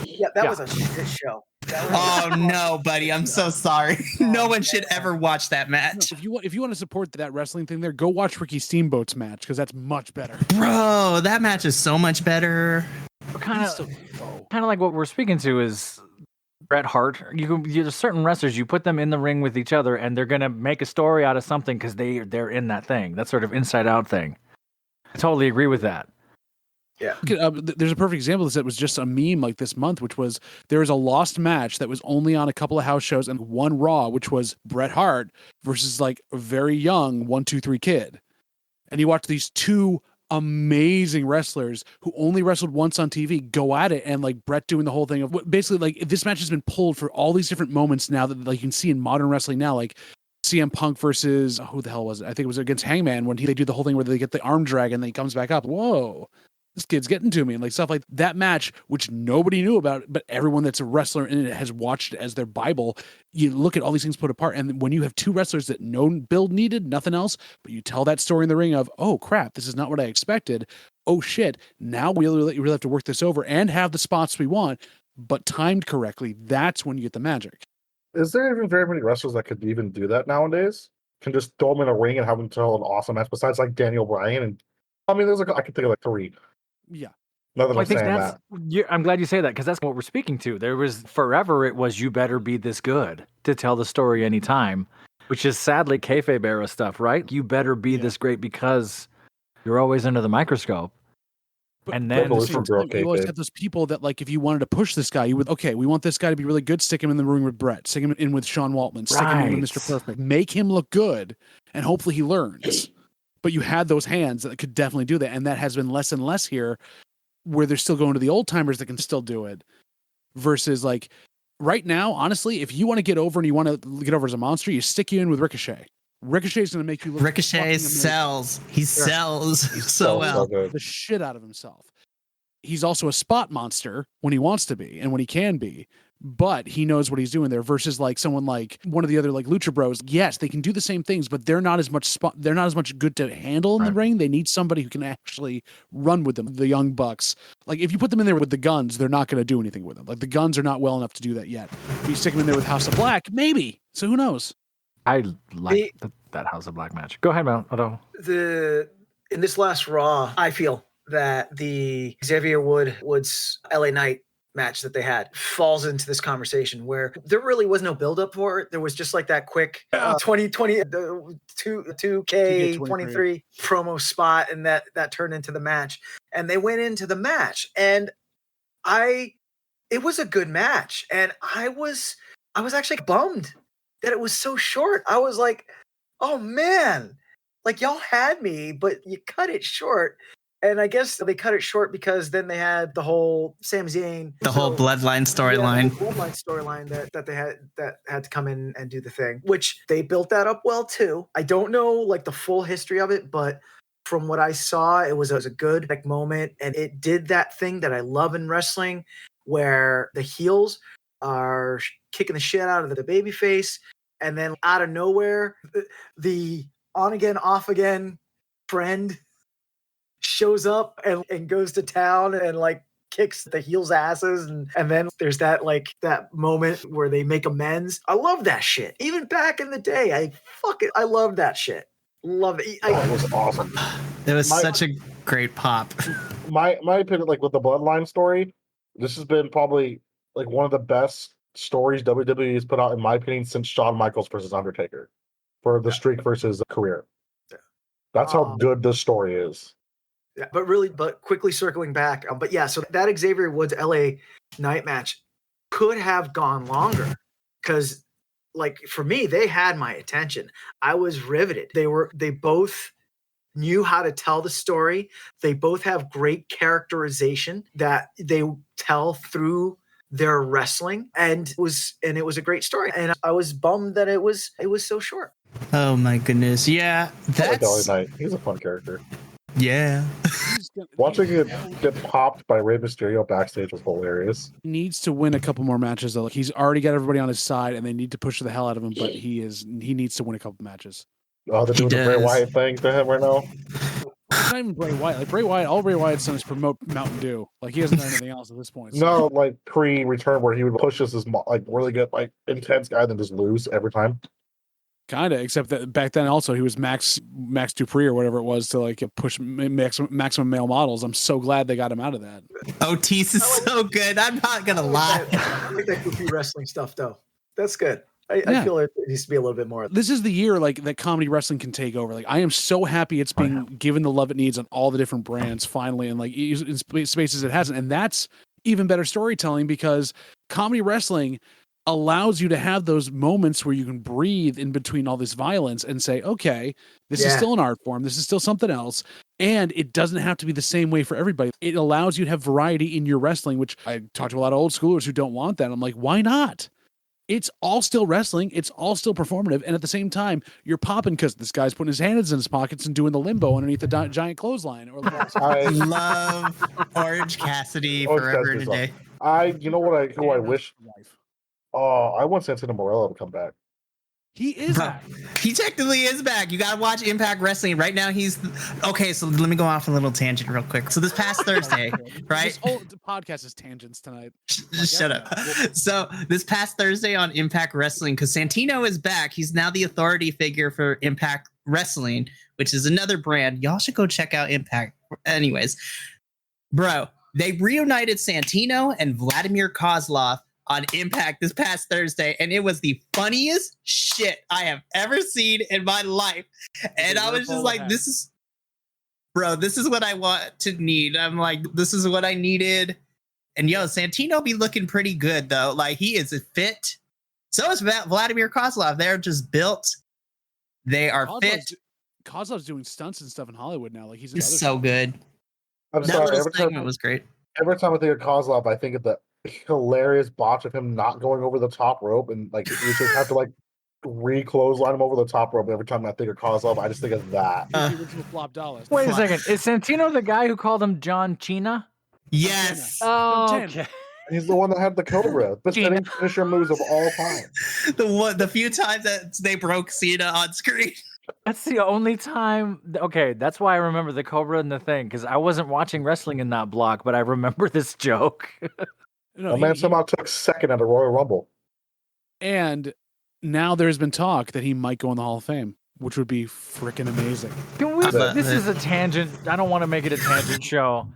Yeah, that Yeah. was a shit show. Oh no, buddy, I'm so sorry. No one should ever watch that No, match. if you want to support that wrestling thing, there, go watch Ricky Steamboat's match because that's much better. Bro, that match is so much better. Kind of like what we're speaking to is Bret Hart. There's certain wrestlers, you put them in the ring with each other, and they're gonna make a story out of something because they're in that thing. That sort of inside out thing. I totally agree with that. There's a perfect example of this that was just a meme like this month, which was there was a lost match that was only on a couple of house shows and one Raw, which was Bret Hart versus like a very young 1-2-3 kid. And you watch these two amazing wrestlers who only wrestled once on TV go at it, and like Bret doing the whole thing of basically like this match has been pulled for all these different moments now that like you can see in modern wrestling now, like CM Punk versus who the hell was it? I think it was against Hangman when they do the whole thing where they get the arm drag and then he comes back up. Whoa, this kid's getting to me, and like stuff like that match, which nobody knew about, but everyone that's a wrestler in it has watched it as their Bible. You look at all these things put apart, and when you have two wrestlers that no build needed, nothing else, but you tell that story in the ring of, oh crap, this is not what I expected. Oh shit, now we really have to work this over and have the spots we want, but timed correctly. That's when you get the magic. Is there even very many wrestlers that could even do that nowadays? Can just throw them in a ring and have them tell an awesome match besides like Daniel Bryan? And I mean, there's like I can think of like 3. Yeah. Now that Well, I I'm think saying that's. that. I'm glad you say that because that's what we're speaking to. There was forever it was you better be this good to tell the story anytime, which is sadly kayfabe era stuff, right? You better be this great because you're always under the microscope. But And at then the Evolution same broke time, you always kayfabe. have those people that like if you wanted to push this guy, you would we want this guy to be really good, stick him in the ring with Brett, stick him in with Sean Waltman, stick him in with Mr. Perfect, make him look good, and hopefully he learns. But you had those hands that could definitely do that, and that has been less and less here, where they're still going to the old timers that can still do it, versus like right now, honestly, if you want to get over and you want to get over as a monster, you stick you in with Ricochet. Ricochet's going to make you look Ricochet fucking amazing. sells. He sells so So well. good. The shit out of himself. He's also a spot monster when he wants to be and when he can be, but he knows what he's doing there versus like someone like one of the other like Lucha Bros. Yes, they can do the same things, but they're not as much they're not as much good to handle in the ring. They need somebody who can actually run with them. The Young Bucks, like if you put them in there with the Guns, they're not going to do anything with them. Like the Guns are not well enough to do that yet. If you stick them in there with House of Black, maybe. So who knows? I like that House of Black match. Go ahead, man. In this last Raw, I feel that the Xavier Woods LA Knight match that they had falls into this conversation where there really was no build up for it. There was just like that quick 2020 2K23 promo spot, and that turned into the match, and they went into the match, and it was a good match, and I was actually bummed that it was so short. I was like, oh man, like y'all had me, but you cut it short. And I guess they cut it short because then they had the whole Sami Zayn, The whole bloodline storyline. the bloodline storyline that they had to come in and do the thing, which they built that up well too. I don't know like the full history of it, but from what I saw, it was a good like moment, and it did that thing that I love in wrestling, where the heels are kicking the shit out of the babyface, and then out of nowhere, the on again, off again friend shows up and goes to town and like kicks the heels' asses, and then there's that like that moment where they make amends. I love that shit. Even back in the day, I loved that shit. Love it. It was awesome. It was such a great pop. My opinion, like with the bloodline story, this has been probably like one of the best stories WWE has put out, in my opinion, since Shawn Michaels versus Undertaker for the streak versus career. That's how good this story is. Yeah, but quickly circling back. But yeah, so that Xavier Woods LA Knight match could have gone longer because, like, for me, they had my attention. I was riveted. They both knew how to tell the story. They both have great characterization that they tell through their wrestling, and it was a great story. And I was bummed that it was so short. Oh my goodness. Yeah, I like LA that's Knight. He's a fun character. yeah. Watching it get popped by Rey Mysterio backstage was hilarious. He needs to win a couple more matches though. Like, he's already got everybody on his side, and they need to push the hell out of him. But he needs to win a couple matches. Oh, they're doing the Bray Wyatt thing to him right now. It's not even Bray Wyatt. Like Bray Wyatt, all Bray Wyatt's done is promote Mountain Dew. Like he hasn't done anything else at this point. So. No, like pre-return where he would push us as like really good, like intense guy, then just lose every time. Kind of, except that back then also he was Max Dupree or whatever it was to like push maximum male models. I'm so glad they got him out of that. Otis is so good. I'm not gonna lie. I like that goofy wrestling stuff though. That's good. I feel it needs to be a little bit more. This is the year like that comedy wrestling can take over. Like I am so happy it's being given the love it needs on all the different brands finally, and like in spaces it hasn't. And that's even better storytelling because comedy wrestling allows you to have those moments where you can breathe in between all this violence and say, okay, this is still an art form. This is still something else. And it doesn't have to be the same way for everybody. It allows you to have variety in your wrestling, which I talk to a lot of old schoolers who don't want that. I'm like, why not? It's all still wrestling. It's all still performative. And at the same time, you're popping because this guy's putting his hands in his pockets and doing the limbo underneath the giant clothesline. Or I love Orange Cassidy forever and a day. You know what? Who I wish. Oh, I want Santino Morello to come back. He is back. He technically is back. You gotta watch Impact Wrestling. Right now he's okay, so let me go off a little tangent real quick. So this past Thursday, right? This whole podcast is tangents tonight. Shut up. So this past Thursday on Impact Wrestling, because Santino is back, he's now the authority figure for Impact Wrestling, which is another brand. Y'all should go check out Impact. Anyways, bro, they reunited Santino and Vladimir Kozlov on Impact this past Thursday, and it was the funniest shit I have ever seen in my life. And I was just like, this is what I want to need. I'm like, this is what I needed. And yo, Santino be looking pretty good though. Like he is fit. So is Vladimir Kozlov. They're just built. They are fit. Kozlov's doing stunts and stuff in Hollywood now. Like he's so good. I'm that sorry. Little segment was great. Every time I think of Kozlov, I think of the hilarious botch of him not going over the top rope, and like you just have to like re-clothesline him over the top rope. Every time I think of Kozlov, I just think of that. Wait a second. Is Santino the guy who called him John Cena? Yes. Oh, okay. He's the one that had the Cobra, the setting finisher moves of all time. The few times that they broke Cena on screen. That's the only time. Okay, that's why I remember the Cobra and the thing, because I wasn't watching wrestling in that block, but I remember this joke. No, man somehow took second at a Royal Rumble. And now there's been talk that he might go in the Hall of Fame, which would be freaking amazing. Can we? This is a tangent. I don't want to make it a tangent show.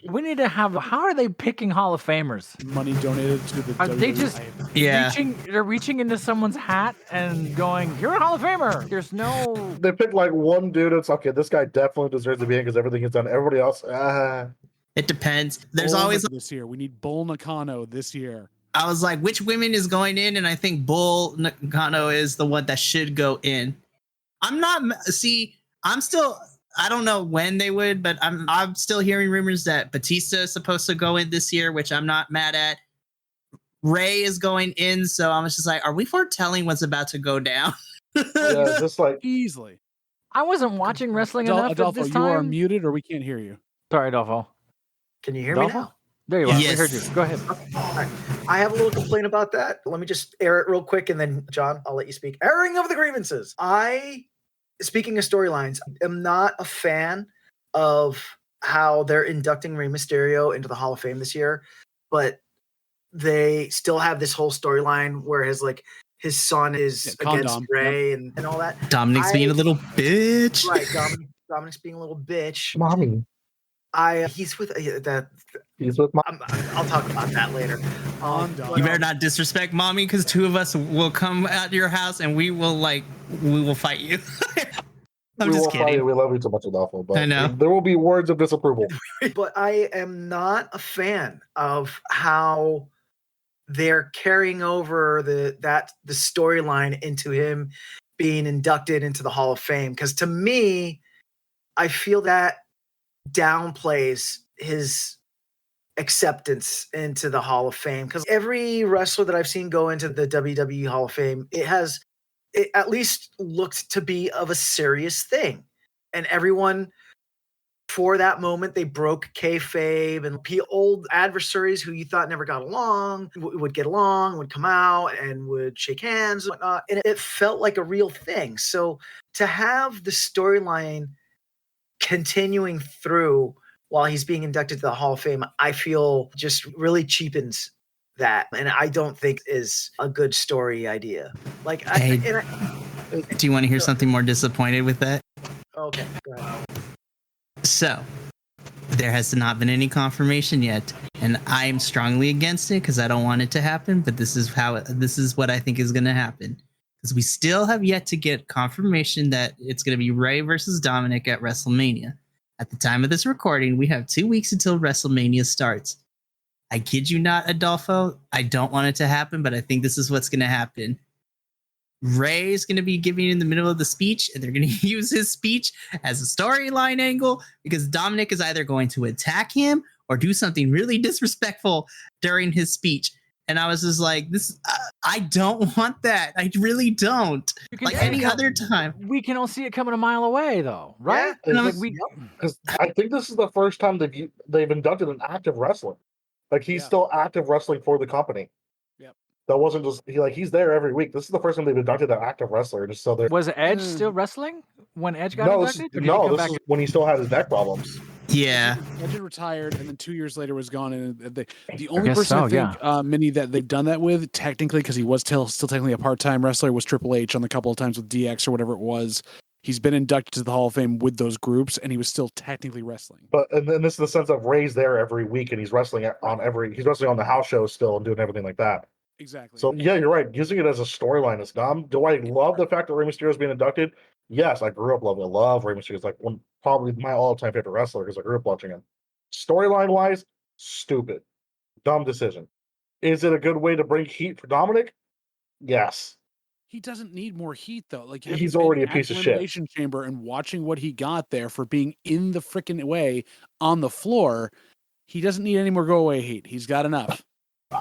We need to have. How are they picking Hall of Famers? Money donated to the. Are they just They're reaching into someone's hat and going, "You're a Hall of Famer." There's no. They picked like one dude. It's okay. This guy definitely deserves to be in because everything he's done. Everybody else, It depends. There's Bull always this year. We need Bull Nakano this year. I was like, which women is going in? And I think Bull Nakano is the one that should go in. I'm still. I don't know when they would, but I'm still hearing rumors that Batista is supposed to go in this year, which I'm not mad at. Ray is going in, so I was just like, are we foretelling what's about to go down? Yeah, just like easily. I wasn't watching wrestling enough Adolfo, at this time. you are muted, or we can't hear you. Sorry, Adolfo. Can you hear me now? There you are. Yes. We heard you. Go ahead. All right. I have a little complaint about that. Let me just air it real quick, and then John, I'll let you speak. Airing of the grievances. Speaking of storylines, am not a fan of how they're inducting Rey Mysterio into the Hall of Fame this year, but they still have this whole storyline where his son is against Rey and all that. Dominic's being a little bitch. Right, Dominic's being a little bitch. mommy. He's with He's with I'll talk about that later. You better not disrespect mommy, because two of us will come at your house and we will fight you. I'm just kidding. We love you so much, Adolfo, but I know. There will be words of disapproval. But I am not a fan of how they're carrying over the storyline into him being inducted into the Hall of Fame. Because to me, I feel that downplays his acceptance into the Hall of Fame, because every wrestler that I've seen go into the WWE Hall of Fame, it at least looked to be of a serious thing. And everyone, for that moment, they broke kayfabe, and old adversaries who you thought never got along would get along, would come out and would shake hands and whatnot. And it felt like a real thing. So to have the storyline continuing through while he's being inducted to the Hall of Fame, I feel just really cheapens that. And I don't think is a good story idea. Like, do you want to hear something more disappointed with that? Okay, go ahead. So, there has not been any confirmation yet, and I'm strongly against it because I don't want it to happen. But this is what I think is going to happen, because we still have yet to get confirmation that it's going to be Rey versus Dominic at WrestleMania. At the time of this recording, we have 2 weeks until WrestleMania starts. I kid you not, Adolfo. I don't want it to happen, but I think this is what's going to happen. Rey is going to be giving in the middle of the speech, and they're going to use his speech as a storyline angle, because Dominic is either going to attack him or do something really disrespectful during his speech. And I was just like, I don't want that. I really don't. Like any other time. We can all see it coming a mile away, though, right? Yeah, because I think this is the first time they've inducted an active wrestler. Like, he's still active wrestling for the company. Yep. That wasn't just he's there every week. This is the first time they've inducted an active wrestler. Just so there. Was Edge still wrestling when Edge got inducted? This is when he still had his neck problems. Yeah. Edge had retired, and then 2 years later was gone. And the only person I think, Minnie, that they've done that with, technically, because he was still technically a part-time wrestler, was Triple H on the couple of times with DX or whatever it was. He's been inducted to the Hall of Fame with those groups, and he was still technically wrestling. But and then this is the sense of Ray's there every week, and he's wrestling he's wrestling on the house shows still and doing everything like that. Exactly. So yeah, you're right. Using it as a storyline is dumb. Do I love the fact that Rey Mysterio is being inducted? Yes, I grew up loving it. I love Rey Mysterio. It's like probably my all-time favorite wrestler because I grew up watching him. Storyline wise, stupid, dumb decision. Is it a good way to bring heat for Dominic? Yes. He doesn't need more heat, though. Like, he's already a piece of shit. Elimination Chamber and watching what he got there for being in the freaking way on the floor, he doesn't need any more go-away heat. He's got enough.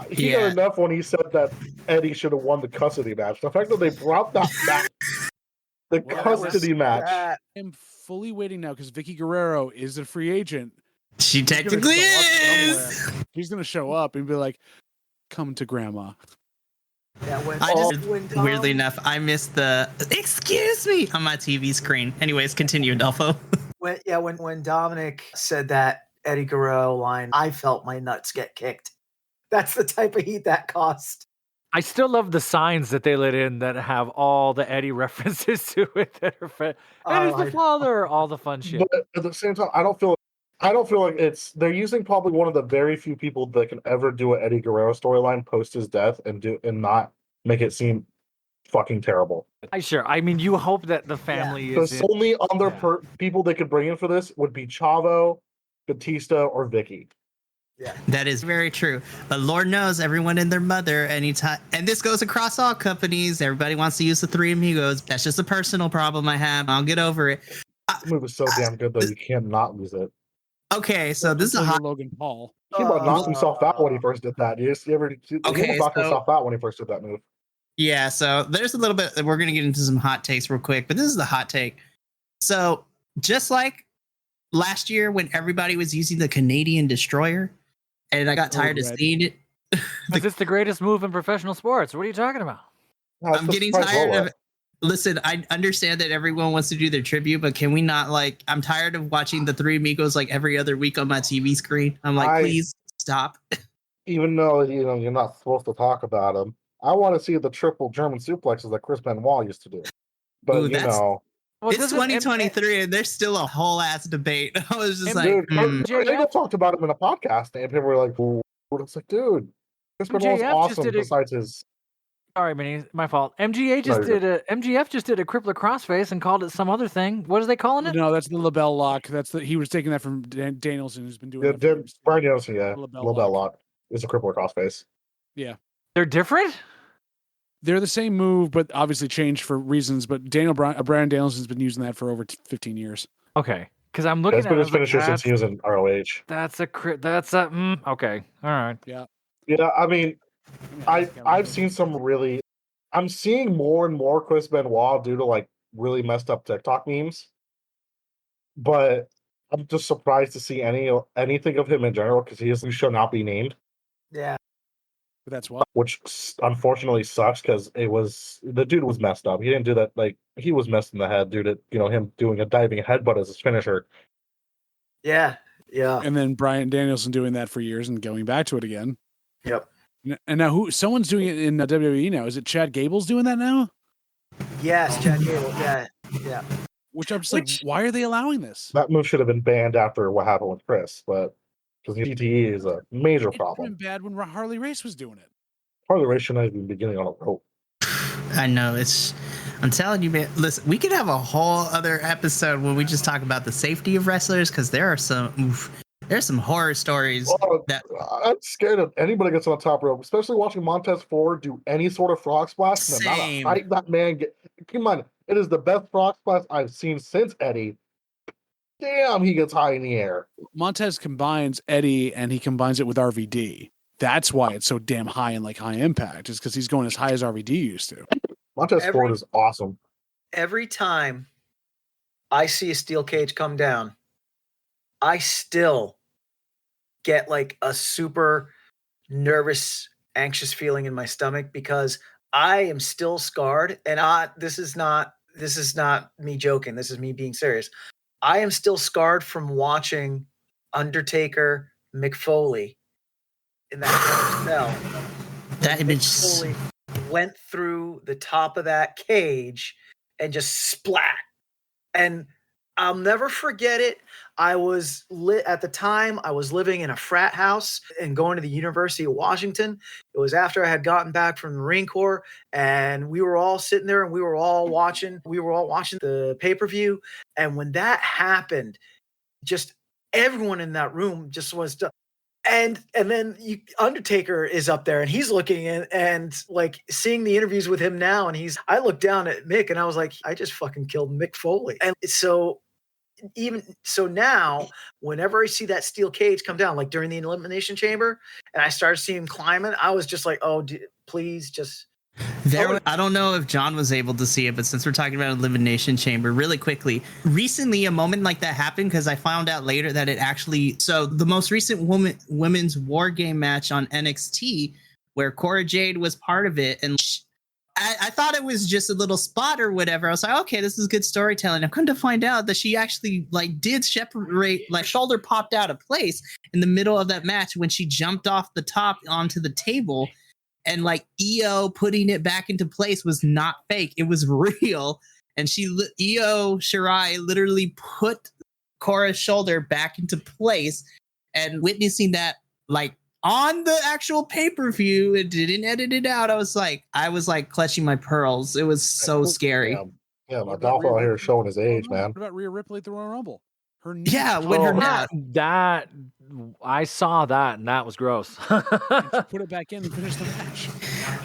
He got enough when he said that Eddie should have won the custody match. The fact that they brought that back, the custody match. I'm fully waiting now because Vicky Guerrero is a free agent. She technically is. He's going to show up and be like, "Come to Grandma." Yeah, weirdly enough, I missed the "excuse me" on my TV screen. Anyways, continue, Adolfo. When Dominic said that Eddie Guerrero line, I felt my nuts get kicked. That's the type of heat that cost. I still love the signs that they let in that have all the Eddie references to it. That are Eddie's the father, all the fun shit. But at the same time, I don't feel like they're using probably one of the very few people that can ever do an Eddie Guerrero storyline post his death and not make it seem fucking terrible. I mean, you hope that the family is. The only other people they could bring in for this would be Chavo, Batista, or Vicky. Yeah, that is very true. But Lord knows everyone and their mother anytime, and this goes across all companies. Everybody wants to use the Three Amigos. That's just a personal problem I have. I'll get over it. The move is so damn good though, you can't not use it. Okay, so this is a hot Logan Paul. He about knocked himself out when he first did that. He knocked himself out when he first did that move. Yeah, so there's a little bit. We're gonna get into some hot takes real quick, but this is the hot take. So just like last year when everybody was using the Canadian Destroyer, and I got tired of seeing it. It's the greatest move in professional sports. What are you talking about? I'm getting tired of it. Listen, I understand that everyone wants to do their tribute, but can we not, like, I'm tired of watching the Three Amigos like every other week on my TV screen. I'm like, please stop. Even though, you're not supposed to talk about them, I want to see the triple German suplexes that Chris Benoit used to do. But, Well, it's 2023 and there's still a whole ass debate. I was just they talked about him in a podcast and people were like, well, it's like, dude, Chris Benoit's awesome besides his. Sorry, Minnie, my fault. MGF just did a crippler crossface and called it some other thing. What are they calling it? No, that's the label lock. He was taking that from Danielson, who's been doing it. Brian Danielson, label lock is a crippler crossface. Yeah, they're different. They're the same move, but obviously changed for reasons. But Brian Danielson's been using that for over 15 years. Okay, Because I'm looking That's at been it, I his was like, finisher since he was in ROH. that's a okay. All right. Yeah. Yeah, I mean, I I've seen some really. I'm seeing more and more Chris Benoit due to like really messed up TikTok memes, but I'm just surprised to see anything of him in general because he should not be named, Yeah. But that's why. which unfortunately sucks because the dude was messed up. He didn't do that, like he was messed in the head due to him doing a diving headbutt as his finisher. Yeah. Yeah. And then Bryan Danielson doing that for years and going back to it again. Yep. And now someone's doing it in WWE now. Is it Chad Gable's doing that now? Yes, Chad Gable. Yeah. Yeah. Which I'm just like, why are they allowing this? That move should have been banned after what happened with Chris, but because GTE is a major It problem. been bad when Harley Race was doing it. Part of the race shouldn't have been beginning on a rope. I know I'm telling you, man. Listen, we could have a whole other episode where we just talk about the safety of wrestlers because there's some horror stories that I'm scared of anybody gets on the top rope, especially watching Montez Ford do any sort of frog splash. The amount of Same. height that man come on, it is the best frog splash I've seen since Eddie. Damn, he gets high in the air. Montez combines Eddie and he combines it with RVD. That's why it's so damn high and like high impact, is because he's going as high as RVD used to. Montez Ford is awesome. Every time I see a steel cage come down, I still get like a super nervous, anxious feeling in my stomach because I am still scarred. And this is not me joking. This is me being serious. I am still scarred from watching Undertaker McFoley in that cell. that image. McFoley went through the top of that cage and just splat. And I'll never forget it. I was at the time I was living in a frat house and going to the University of Washington. It was after I had gotten back from the Marine Corps, and we were all sitting there and we were all watching the pay-per-view. And when that happened, just everyone in that room just was done. And then Undertaker is up there and he's looking and like seeing the interviews with him now. And I looked down at Mick and I was like, I just fucking killed Mick Foley. And so now, whenever I see that steel cage come down, like during the Elimination Chamber, and I started seeing him climbing, I was just like, oh, please just. I don't know if John was able to see it, but since we're talking about Elimination Chamber, really quickly, recently a moment like that happened because I found out later that it actually. So the most recent women's War Game match on NXT, where Cora Jade was part of it, and I thought it was just a little spot or whatever. I was like, okay, this is good storytelling. I've come to find out that she actually like did separate, like shoulder popped out of place in the middle of that match when she jumped off the top onto the table. And like Io putting it back into place was not fake. It was real. And Io Shirai literally put Cora's shoulder back into place, and witnessing that like on the actual pay-per-view, it didn't edit it out. I was like clutching my pearls. It was so scary. Yeah, Adolfo out here showing his age, man. What about Rhea Ripley at the Royal Rumble? Her knee. Yeah, when her that I saw that and that was gross. Put it back in and finish the match.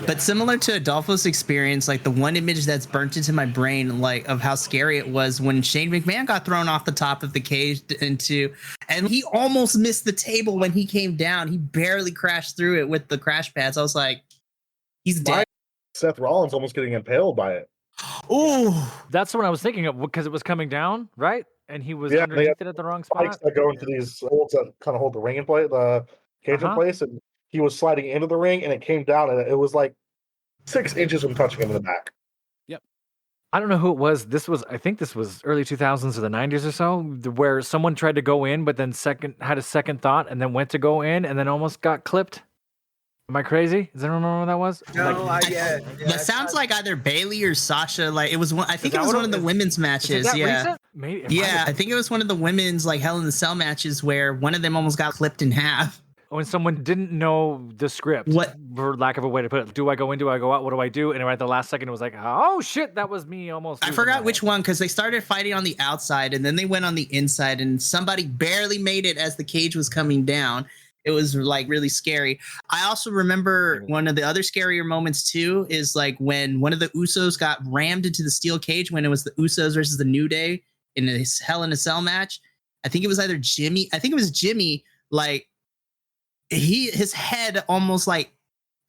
But similar to Adolfo's experience, like the one image that's burnt into my brain, like of how scary it was when Shane McMahon got thrown off the top of the cage and he almost missed the table when he came down. He barely crashed through it with the crash pads. I was like, he's dead. Seth Rollins almost getting impaled by it. Oh, that's what I was thinking of because it was coming down, right? And he was underneath it at the wrong spot. Spikes that go into these holes that kind of hold the ring in place, the cage in place, and he was sliding into the ring, and it came down, and it was like 6 inches from touching him in the back. Yep. I don't know who it was. I think this was early 2000s or the 90s or so, where someone tried to go in, but then had a second thought, and then went to go in, and then almost got clipped. Am I crazy? Does anyone remember what that was? No, that sounds like either Bailey or Sasha. Like it was one. I think it was one of the women's matches. Yeah, maybe. Yeah, I think it was one of the women's like Hell in the Cell matches where one of them almost got clipped in half. When someone didn't know the script, for lack of a way to put it, do I go in? Do I go out? What do I do? And right at the last second, it was like, oh shit, that was me almost. I forgot which one because they started fighting on the outside and then they went on the inside and somebody barely made it as the cage was coming down. It was like really scary. I also remember one of the other scarier moments too is like when one of the Usos got rammed into the steel cage when it was the Usos versus the New Day in this Hell in a Cell match. I think it was either Jimmy. I think it was Jimmy. Like his head almost like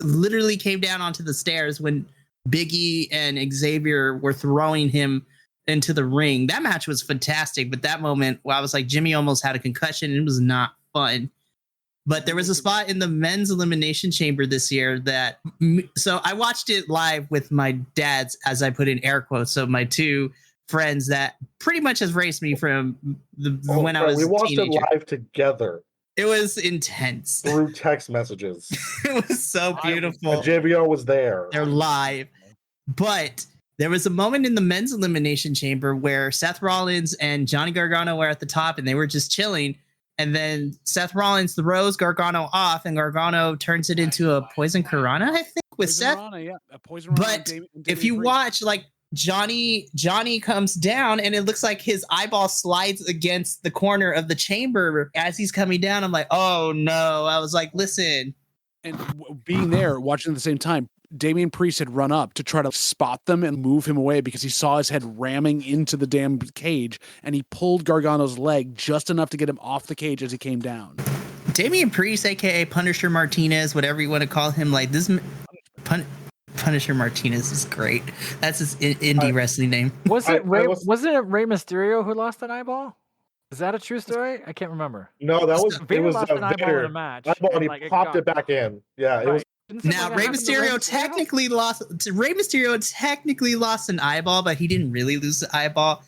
literally came down onto the stairs when Biggie and Xavier were throwing him into the ring. That match was fantastic, but that moment, I was like, Jimmy almost had a concussion, and it was not fun. But there was a spot in the men's elimination chamber this year that, so I watched it live with my dads, as I put in air quotes. So my two friends that pretty much has raised me from when I was we a watched teenager. it live together. It was intense. Through text messages. It was so beautiful. JVR was there. They're live. But there was a moment in the men's elimination chamber where Seth Rollins and Johnny Gargano were at the top and they were just chilling. And then Seth Rollins throws Gargano off, and Gargano turns it into a Poison Karana, I think, with Poison Seth. Rana, yeah. A Poison Rana But and if you Priest. watch, like, Johnny comes down, and it looks like his eyeball slides against the corner of the chamber as he's coming down. I'm like, oh no. I was like, listen. And being there, watching at the same time, Damian Priest had run up to try to spot them and move him away because he saw his head ramming into the damn cage, and he pulled Gargano's leg just enough to get him off the cage as he came down. Damian Priest, aka Punisher Martinez, whatever you want to call him, like this Punisher Martinez is great. That's his indie wrestling name. Wasn't it Rey Mysterio who lost an eyeball? Is that a true story? I can't remember. No, that was Vader it was lost an eyeball in a match. eyeball, and he like, popped it back in. Yeah, it was. Now Rey Mysterio technically lost. Rey Mysterio technically lost an eyeball, but he didn't really lose the eyeball.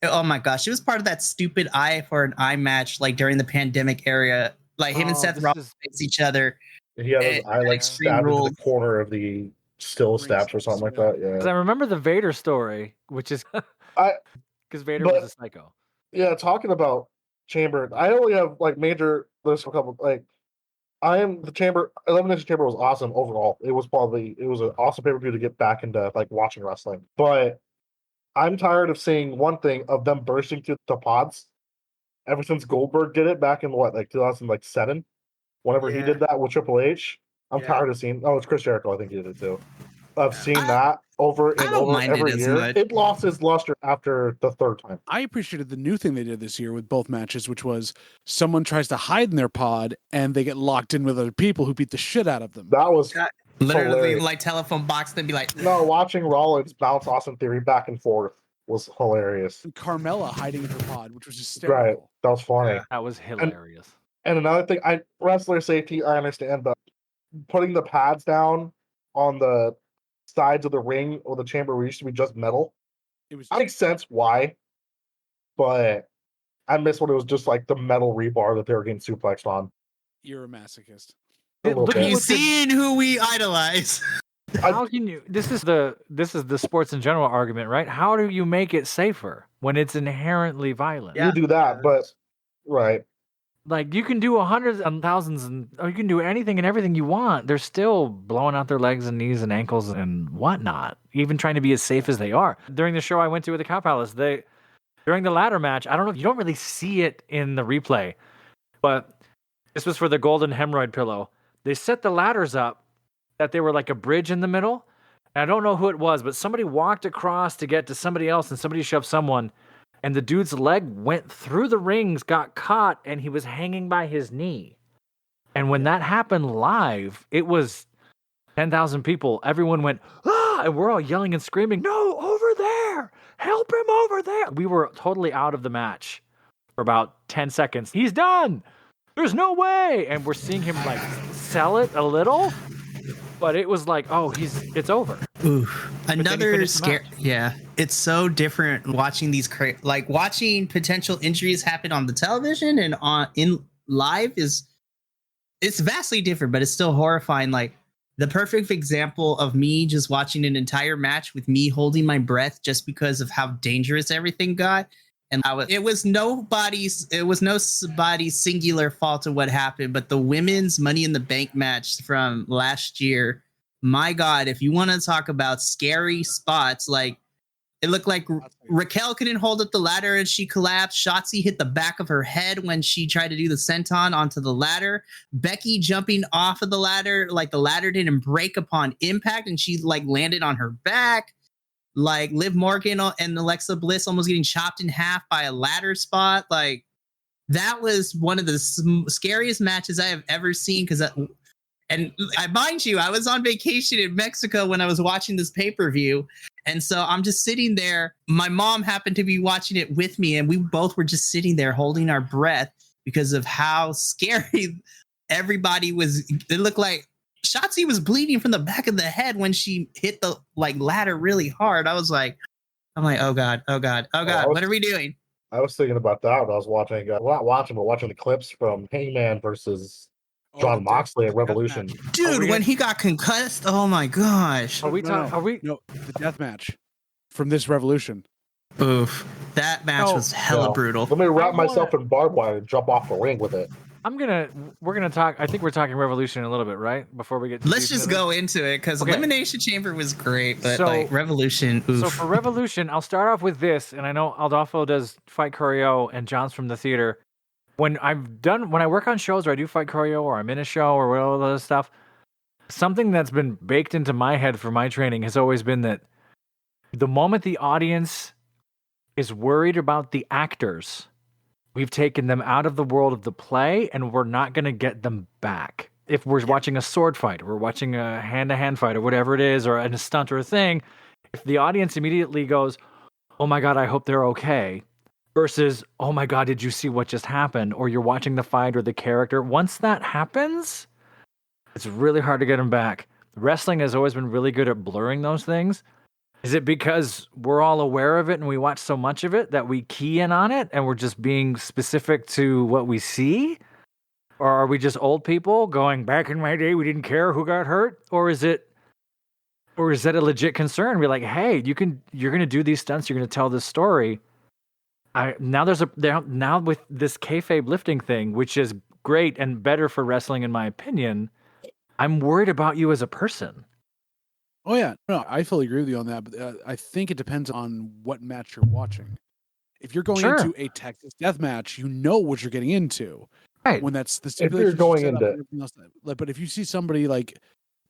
Oh my gosh, it was part of that stupid eye for an eye match, like during the pandemic era. Like him and Seth Rollins face each other. He had his eye like stabbed into the corner of the still steps or something like that. Yeah. Because I remember the Vader story, which is because Vader was a psycho. Yeah, talking about Chamber, I only have like major. There's a couple like. The Chamber Elimination Chamber was awesome overall. It was an awesome pay-per-view to get back into like watching wrestling. But I'm tired of seeing one thing of them bursting through the pods. Ever since Goldberg did it back in 2007, whenever he did that with Triple H, I'm tired of seeing. Oh, it's Chris Jericho. I think he did it too. I've seen that over and over every year. It lost its luster after the third time. I appreciated the new thing they did this year with both matches, which was someone tries to hide in their pod and they get locked in with other people who beat the shit out of them. That was literally hilarious. like telephone box, then be like, no, watching Rollins bounce Austin Theory back and forth was hilarious. And Carmella hiding in her pod, which was hysterical. Right, that was funny. Yeah, that was hilarious. And another thing, wrestler safety, I understand, but putting the pads down on the sides of the ring or the chamber where it used to be just metal. It makes sense why, but I miss when it was just like the metal rebar that they were getting suplexed on. You're a masochist. You've seen who we idolize. How can you? This is the sports in general argument, right? How do you make it safer when it's inherently violent? You do that, but right. Like you can do hundreds and thousands, or you can do anything and everything you want. They're still blowing out their legs and knees and ankles and whatnot, even trying to be as safe as they are. During the show I went to with the Cow Palace, during the ladder match, I don't know if you don't really see it in the replay, but this was for the golden hemorrhoid pillow. They set the ladders up that they were like a bridge in the middle. And I don't know who it was, but somebody walked across to get to somebody else, and somebody shoved someone. And the dude's leg went through the rings, got caught, and he was hanging by his knee. And when that happened live, it was 10,000 people. Everyone went, ah! And we're all yelling and screaming, no, over there! Help him over there! We were totally out of the match for about 10 seconds. He's done! There's no way! And we're seeing him like sell it a little. But it was like, oh, it's over. Ooh, another scare. Yeah, it's so different watching these watching potential injuries happen on the television and in live it's vastly different, but it's still horrifying. Like the perfect example of me just watching an entire match with me holding my breath just because of how dangerous everything got. And it was nobody's singular fault of what happened, but the women's Money in the Bank match from last year, my God, if you want to talk about scary spots, like it looked like Raquel couldn't hold up the ladder and she collapsed. Shotzi hit the back of her head when she tried to do the senton onto the ladder. Becky jumping off of the ladder, like the ladder didn't break upon impact and she like landed on her back. Like Liv Morgan and Alexa Bliss almost getting chopped in half by a ladder spot. Like that was one of the scariest matches I have ever seen. And mind you, I was on vacation in Mexico when I was watching this pay-per-view. And so I'm just sitting there. My mom happened to be watching it with me, and we both were just sitting there holding our breath because of how scary everybody was. It looked like Shotzi was bleeding from the back of the head when she hit the ladder really hard. I'm like, oh God, what are we doing? I was thinking about that when I was watching, watching the clips from Hangman versus Jon Moxley at Revolution. Dude, when he got concussed, oh my gosh. No, the death match from this Revolution. Oof. That match was hella brutal. Let me wrap myself in barbed wire and jump off the ring with it. We're gonna talk. I think we're talking Revolution a little bit, right? Before we get to let's just go into it, because Elimination Chamber was great, but Revolution. Oof. So for Revolution, I'll start off with this, and I know Adolfo does fight choreo, and John's from the theater. When I work on shows, or I do fight choreo, or I'm in a show, or all that stuff, something that's been baked into my head for my training has always been that the moment the audience is worried about the actors, we've taken them out of the world of the play, and we're not going to get them back. If we're watching a sword fight, or we're watching a hand-to-hand fight, or whatever it is, or a stunt or a thing, if the audience immediately goes, oh my God, I hope they're okay, versus, oh my God, did you see what just happened? Or you're watching the fight or the character. Once that happens, it's really hard to get them back. Wrestling has always been really good at blurring those things. Is it because we're all aware of it and we watch so much of it that we key in on it and we're just being specific to what we see? Or are we just old people going, back in my day, we didn't care who got hurt? Or is that a legit concern? We're like, hey, you're going to do these stunts, you're going to tell this story. Now with this kayfabe lifting thing, which is great and better for wrestling, in my opinion, I'm worried about you as a person. Oh yeah, no, I fully agree with you on that. But I think it depends on what match you're watching. If you're going into a Texas death match, you know what you're getting into. Right. When that's the if you're going into, but if you see somebody like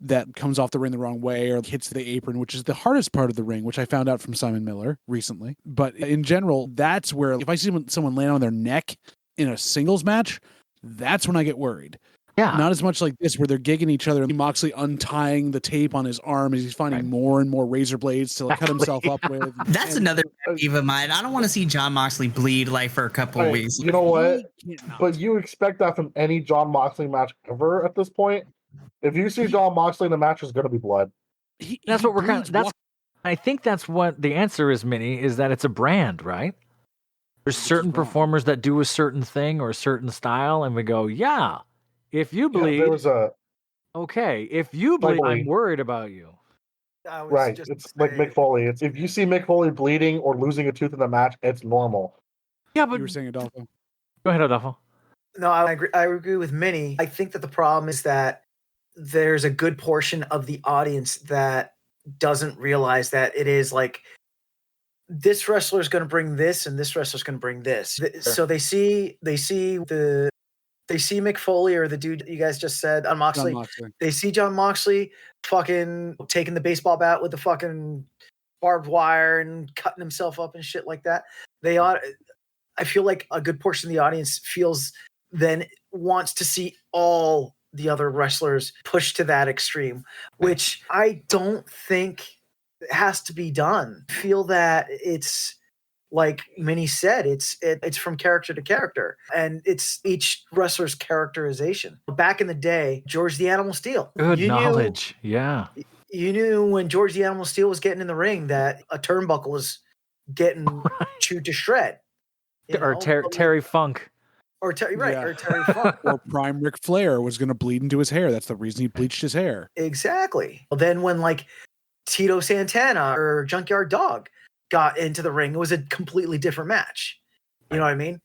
that comes off the ring the wrong way or hits the apron, which is the hardest part of the ring, which I found out from Simon Miller recently. But in general, that's where if I see someone land on their neck in a singles match, that's when I get worried. Yeah. Not as much like this where they're gigging each other and Moxley untying the tape on his arm as he's finding more and more razor blades to cut himself up with. That's another peeve of mine. I don't want to see Jon Moxley bleed for a couple of weeks. You know what? But you expect that from any Jon Moxley match ever at this point. If you see Jon Moxley in the match, there's going to be blood. I think that's what the answer is, Minnie, is that it's a brand, right? There's certain performers that do a certain thing or a certain style, and we go, yeah, if you bleed, okay. If you bleed, I'm worried about you. Right. It's like Mick Foley. It's if you see Mick Foley bleeding or losing a tooth in the match, it's normal. Yeah, but you were saying Adolfo. Go ahead, Adolfo. No, I agree with Minnie. I think that the problem is that there's a good portion of the audience that doesn't realize that it is like this wrestler is going to bring this and this wrestler is going to bring this. Sure. So they see Mick Foley or the dude you guys just said on Moxley. They see Jon Moxley fucking taking the baseball bat with the fucking barbed wire and cutting himself up and shit like that. I feel like a good portion of the audience wants to see all the other wrestlers push to that extreme, which I don't think has to be done. I feel that it's like Minnie said, it's from character to character, and it's each wrestler's characterization. Back in the day, George the Animal Steel. Good knowledge. Yeah. You knew when George the Animal Steel was getting in the ring that a turnbuckle was getting chewed to shred. Or Terry Funk. Or Terry Funk. Or Prime Ric Flair was going to bleed into his hair. That's the reason he bleached his hair. Exactly. Well, then when like Tito Santana or Junkyard Dog got into the ring, it was a completely different match. You know what I mean?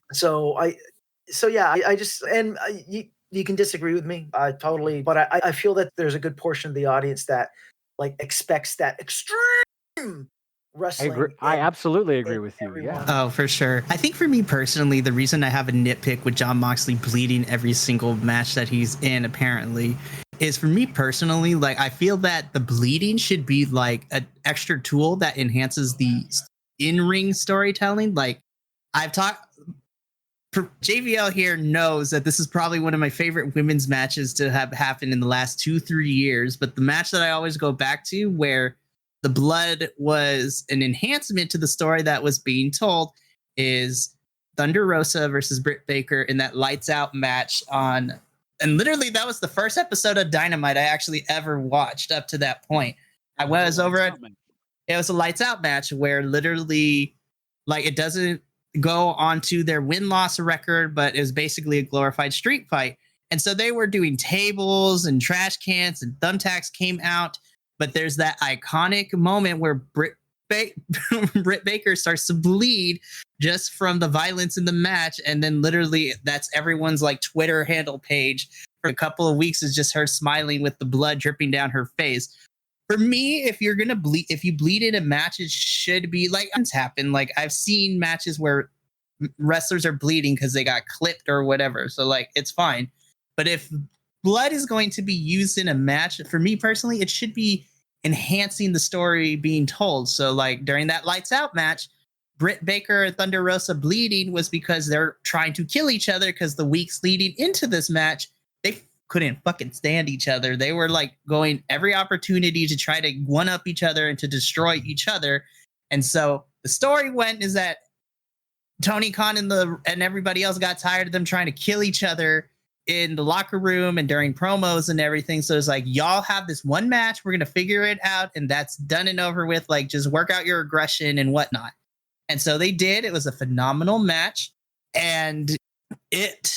You can disagree with me. But I feel that there's a good portion of the audience that like expects that extreme wrestling. I absolutely agree with you. Yeah. Oh, for sure. I think for me personally, the reason I have a nitpick with Jon Moxley bleeding every single match that he's in, apparently, is for me personally, like I feel that the bleeding should be like an extra tool that enhances the in-ring storytelling. Like JVL here knows that this is probably one of my favorite women's matches to have happened in the last 2-3 years. But the match that I always go back to where the blood was an enhancement to the story that was being told is Thunder Rosa versus Britt Baker in that lights out match on. And literally that was the first episode of Dynamite I actually ever watched up to that point. I was over at, it was a lights out match where literally like it doesn't go onto their win-loss record, but it was basically a glorified street fight. And so they were doing tables and trash cans and thumbtacks came out. But there's that iconic moment where Britt Baker starts to bleed just from the violence in the match. And then literally that's everyone's like Twitter handle page for a couple of weeks is just her smiling with the blood dripping down her face. For me, if you're going to bleed, if you bleed in a match, it should be like it's happened. Like I've seen matches where wrestlers are bleeding because they got clipped or whatever. So like, it's fine. But if blood is going to be used in a match, for me personally, it should be enhancing the story being told. So like during that lights out match, Britt Baker and Thunder Rosa bleeding was because they're trying to kill each other because the weeks leading into this match, they couldn't fucking stand each other. They were like going every opportunity to try to one up each other and to destroy each other. And so the story went is that Tony Khan and everybody else got tired of them trying to kill each other in the locker room and during promos and everything. So it's like, y'all have this one match. We're going to figure it out. And that's done and over with. Like, just work out your aggression and whatnot. And so they did. It was a phenomenal match. And it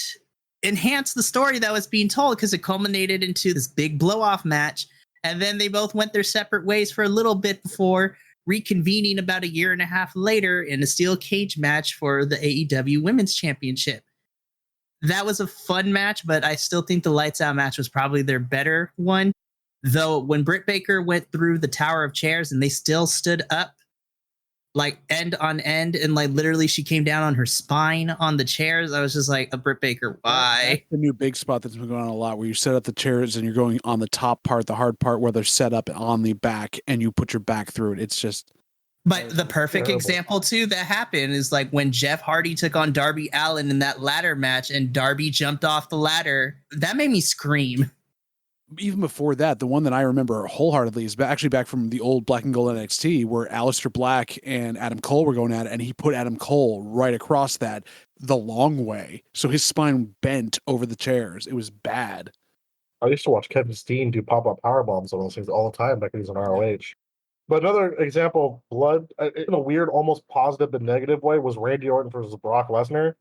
enhanced the story that was being told because it culminated into this big blow-off match. And then they both went their separate ways for a little bit before reconvening about a year and a half later in a steel cage match for the AEW Women's Championship. That was a fun match, but I still think the lights out match was probably their better one. Though when Britt Baker went through the tower of chairs and they still stood up like end on end and like literally she came down on her spine on the chairs. I was just like, Britt Baker, why? That's the new big spot that's been going on a lot where you set up the chairs and you're going on the top part, the hard part where they're set up on the back and you put your back through it. It's just. But the perfect example, too, that happened is like when Jeff Hardy took on Darby Allin in that ladder match and Darby jumped off the ladder. That made me scream. Even before that, the one that I remember wholeheartedly is actually back from the old Black and Gold NXT where Aleister Black and Adam Cole were going at it, and he put Adam Cole right across that the long way. So his spine bent over the chairs. It was bad. I used to watch Kevin Steen do pop-up powerbombs on those things all the time back when he was in ROH. But another example of blood, in a weird, almost positive but negative way, was Randy Orton versus Brock Lesnar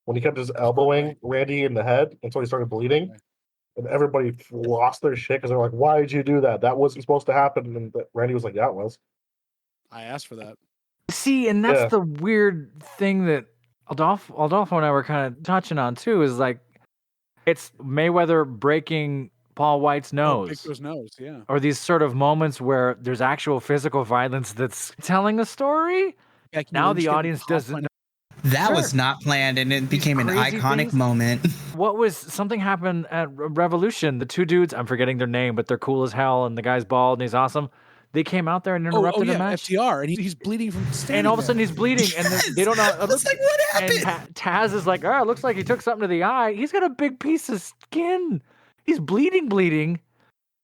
when he kept his elbowing Randy in the head until he started bleeding. And everybody lost their shit because they're like, why did you do that? That wasn't supposed to happen. And Randy was like, yeah, it was. I asked for that. See, and that's the weird thing that Adolfo and I were kind of touching on, too, is like, it's Mayweather breaking Paul White's nose. Pick those nose, yeah. Or these sort of moments where there's actual physical violence that's telling a story. Yeah, now the audience doesn't know. That was not planned, and it became an iconic moment. Something happened at Revolution. The two dudes, I'm forgetting their name, but they're cool as hell, and the guy's bald and he's awesome. They came out there and interrupted the match. FTR, and he's bleeding from standing and all of a sudden he's bleeding, and they don't know. It's like, what happened? And Taz is like, it looks like he took something to the eye. He's got a big piece of skin. He's bleeding.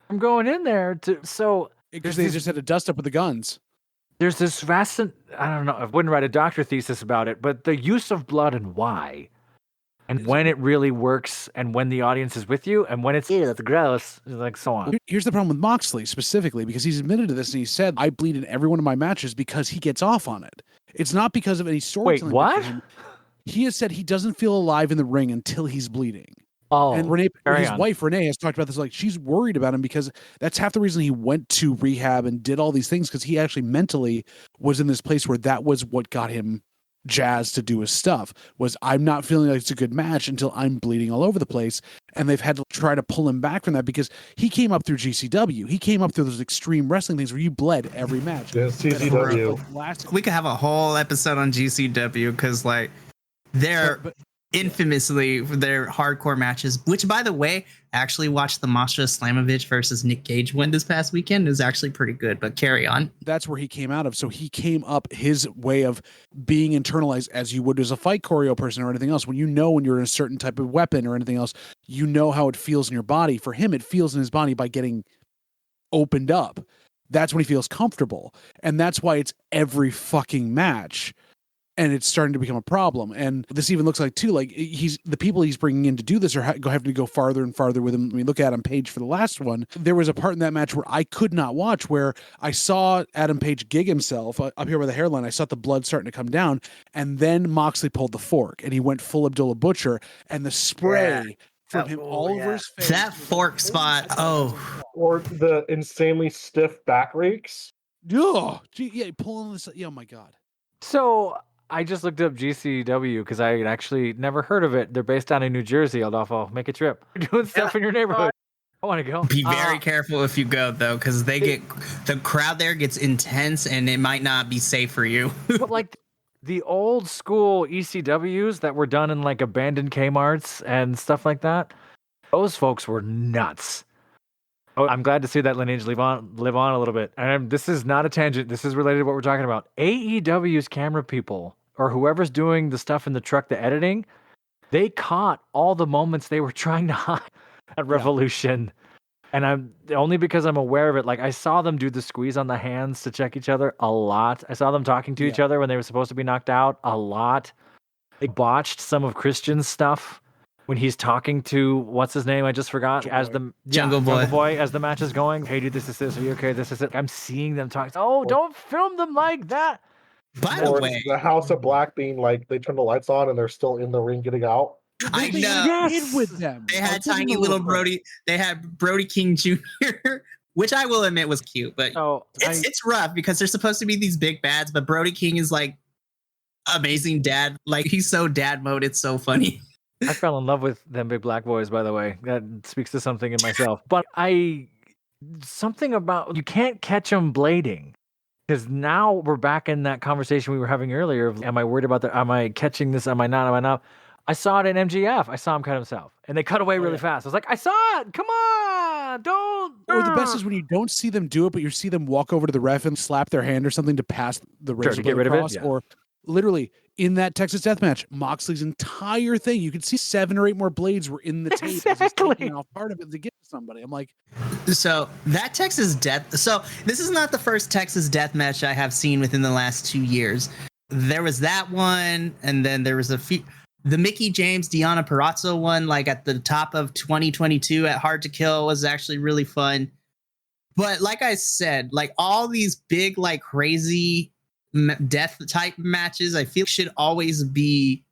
I'm going in there because they just had to dust up with the guns. There's this I don't know, I wouldn't write a doctor thesis about it, but the use of blood and why. And when it really works, and when the audience is with you, and when it's, that's gross, like so on. Here's the problem with Moxley specifically, because he's admitted to this, and he said, I bleed in every one of my matches because he gets off on it. It's not because of any storytelling. Wait, what? He has said he doesn't feel alive in the ring until he's bleeding. Oh, and his wife Renee has talked about this. Like, she's worried about him because that's half the reason he went to rehab and did all these things, because he actually mentally was in this place where that was what got him jazzed to do his stuff. Was, I'm not feeling like it's a good match until I'm bleeding all over the place, and they've had to try to pull him back from that because he came up through GCW. He came up through those extreme wrestling things where you bled every match. Yeah, GCW. We could have a whole episode on GCW because like infamously for their hardcore matches, which, by the way, I actually watched the Masha Slamovich versus Nick Gage one this past weekend. It was actually pretty good, but carry on. That's where he came out of. So he came up his way of being internalized as you would as a fight choreo person or anything else. When you're in a certain type of weapon or anything else, you know how it feels in your body. For him, it feels in his body by getting opened up. That's when he feels comfortable. And that's why it's every fucking match. And it's starting to become a problem. And this even looks like, too, like the people he's bringing in to do this are having to go farther and farther with him. I mean, look at Adam Page for the last one. There was a part in that match where I could not watch, where I saw Adam Page gig himself up here by the hairline. I saw the blood starting to come down. And then Moxley pulled the fork and he went full Abdullah Butcher. And the spray from him all over his face. That fork spot. Oh. Or the insanely stiff back rakes. Oh, yeah, pulling this. Oh, my God. So I just looked up GCW because I had actually never heard of it. They're based down in New Jersey, Adolfo. Make a trip. You're doing stuff in your neighborhood. I want to go. Be very careful if you go, though, because the crowd there gets intense and it might not be safe for you. But like the old school ECWs that were done in like abandoned Kmarts and stuff like that, those folks were nuts. Oh, I'm glad to see that lineage live on a little bit. And this is not a tangent. This is related to what we're talking about. AEW's camera people, or whoever's doing the stuff in the truck, the editing, they caught all the moments they were trying to hide at Revolution. And I'm only because I'm aware of it. Like I saw them do the squeeze on the hands to check each other a lot. I saw them talking to each other when they were supposed to be knocked out a lot. They botched some of Christian's stuff when he's talking to what's his name? I just forgot. Jungle Boy as the match is going. Hey, dude, this is this. Are you okay? This is it. I'm seeing them talk. Oh, don't film them like that. By the way, the House of Black being like they turn the lights on and they're still in the ring getting out. I know. Yes. With them. They had tiny little Brody. They had Brody King Jr., which I will admit was cute, but it's rough because they're supposed to be these big bads, but Brody King is like amazing dad. Like he's so dad mode. It's so funny. I fell in love with them big black boys, by the way. That speaks to something in myself. But something about you can't catch them blading. Because now we're back in that conversation we were having earlier of, am I worried about that? Am I catching this? Am I not? Am I not? I saw it in MGF. I saw him cut himself. And they cut away really fast. I was like, I saw it. Come on. Don't. Or the best is when you don't see them do it, but you see them walk over to the ref and slap their hand or something to pass the razor to get rid across, of it. Yeah. Or literally in that Texas death match, Moxley's entire thing, you could see 7 or 8 more blades were in the tape. Exactly. As he's taking off part of it to give to somebody. I'm like, so that Texas death. So this is not the first Texas death match I have seen within the last 2 years. There was that one, and then there was the Mickey James Deonna Purrazzo one, like at the top of 2022 at Hard to Kill, was actually really fun. But like I said, like all these big, like crazy death type matches, I feel should always be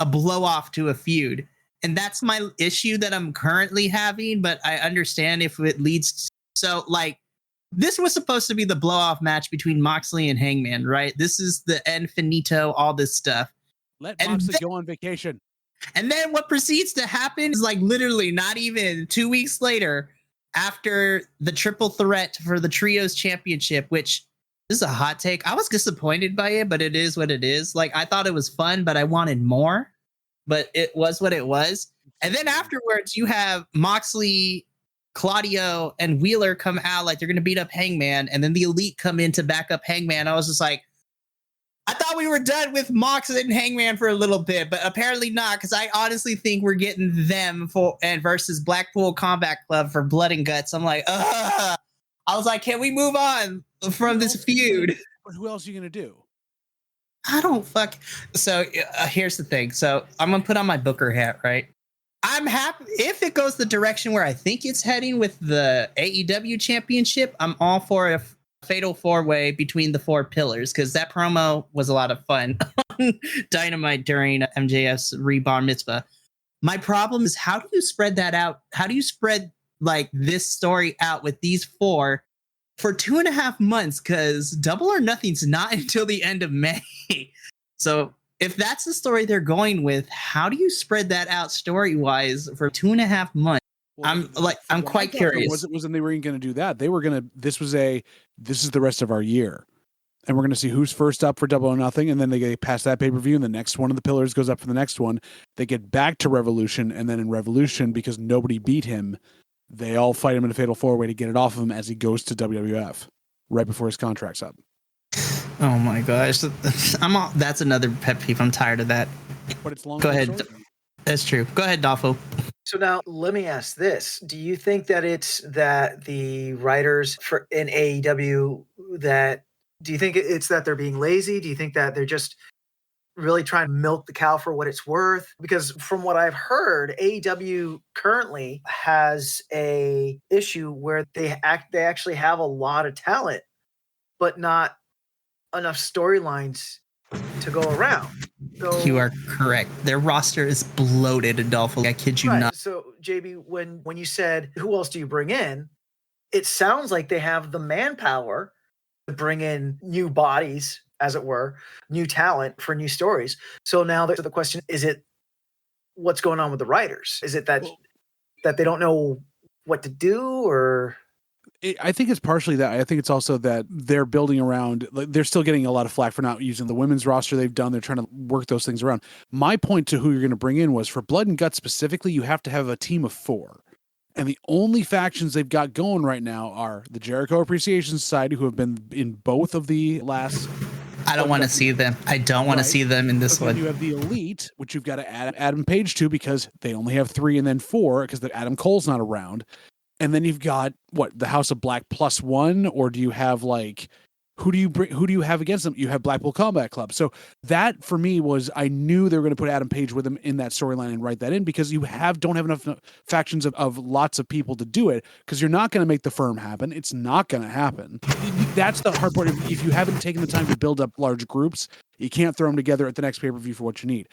a blow off to a feud. And that's my issue that I'm currently having, but I understand if it leads to, so like this was supposed to be the blow off match between Moxley and Hangman, right? This is the end finito, all this stuff. Let Moxley go on vacation. And then what proceeds to happen is like literally not even 2 weeks later, after the triple threat for the Trios Championship, which this is a hot take. I was disappointed by it, but it is what it is. Like, I thought it was fun, but I wanted more. But it was what it was. And then afterwards, you have Moxley, Claudio, and Wheeler come out like they're going to beat up Hangman. And then the Elite come in to back up Hangman. I was just like, I thought we were done with Mox and Hangman for a little bit, but apparently not, because I honestly think we're getting them versus Blackpool Combat Club for Blood and Guts. I'm like, ugh. I was like, can we move on from this feud? But who else are you going to do? I don't fuck. So here's the thing. So I'm going to put on my Booker hat, right? I'm happy if it goes the direction where I think it's heading with the AEW championship. I'm all for a fatal 4-way between the 4 pillars, because that promo was a lot of fun on Dynamite during MJF's Rebar Mitzvah. My problem is, how do you spread that out? How do you spread like this story out with these 4 for 2.5 months? Because Double or Nothing's not until the end of May. So if that's the story they're going with, how do you spread that out story-wise for 2.5 months? Well, I'm quite curious. Wasn't they were going to do that? They were going to. This is the rest of our year, and we're going to see who's first up for Double or Nothing, and then they get past that pay-per-view, and the next one of the pillars goes up for the next one. They get back to Revolution, and then in Revolution, because nobody beat him, they all fight him in a fatal four-way to get it off of him as he goes to WWF right before his contract's up. Oh my gosh, that's another pet peeve. I'm tired of that. But it's long. Go ahead. That's true. Go ahead, Adolfo. So now let me ask this. Do you think that it's that the writers in AEW do you think it's that they're being lazy? Do you think that they're just really trying to milk the cow for what it's worth? Because from what I've heard, AEW currently has a issue where they actually have a lot of talent, but not enough storylines to go around. So, You are correct. Their roster is bloated, Adolfo. I kid you not. So, JB, when you said, who else do you bring in? It sounds like they have the manpower to bring in new bodies, as it were, new talent for new stories. So now the question, is it what's going on with the writers? Is it that they don't know what to do, or... I think it's partially that. I think it's also that they're building around, like, they're still getting a lot of flack for not using the women's roster they've done. They're trying to work those things around. My point to who you're going to bring in was, for Blood and Guts specifically, you have to have a team of 4. And the only factions they've got going right now are the Jericho Appreciation Society, who have been in both of the last... I don't want to see them. I don't want to see them in this one. You have the Elite, which you've got to add Adam Page to, because they only have 3 and then 4, because Adam Cole's not around. And then you've got the House of Black +1, or do you have who do you have against them? You have Blackpool Combat Club. So that for me was, I knew they were going to put Adam Page with them in that storyline and write that in, because you don't have enough factions of lots of people to do it, because you're not going to make the Firm happen. It's not going to happen. That's the hard part. If you haven't taken the time to build up large groups, you can't throw them together at the next pay-per-view for what you need.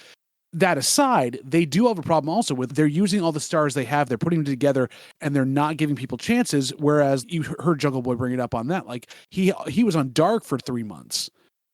That aside, they do have a problem also with, they're using all the stars they have, they're putting them together, and they're not giving people chances. Whereas you heard Jungle Boy bring it up on that, like he was on Dark for 3 months,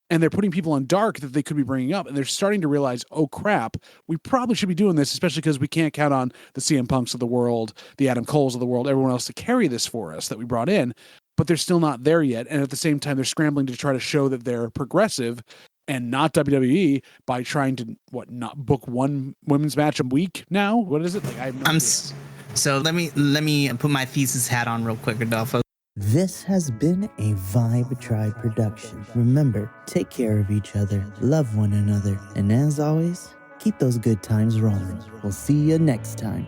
and they're putting people on Dark that they could be bringing up, and they're starting to realize, oh crap, we probably should be doing this, especially because we can't count on the CM Punks of the world, the Adam Coles of the world, everyone else to carry this for us that we brought in, but they're still not there yet. And at the same time, they're scrambling to try to show that they're progressive and not WWE by trying to not book one women's match a week now. What is it? Like, I have no idea. So let me put my thesis hat on real quick, Adolfo. This has been a Vibe Tribe production. Remember, take care of each other, love one another, and as always, keep those good times rolling. We'll see you next time.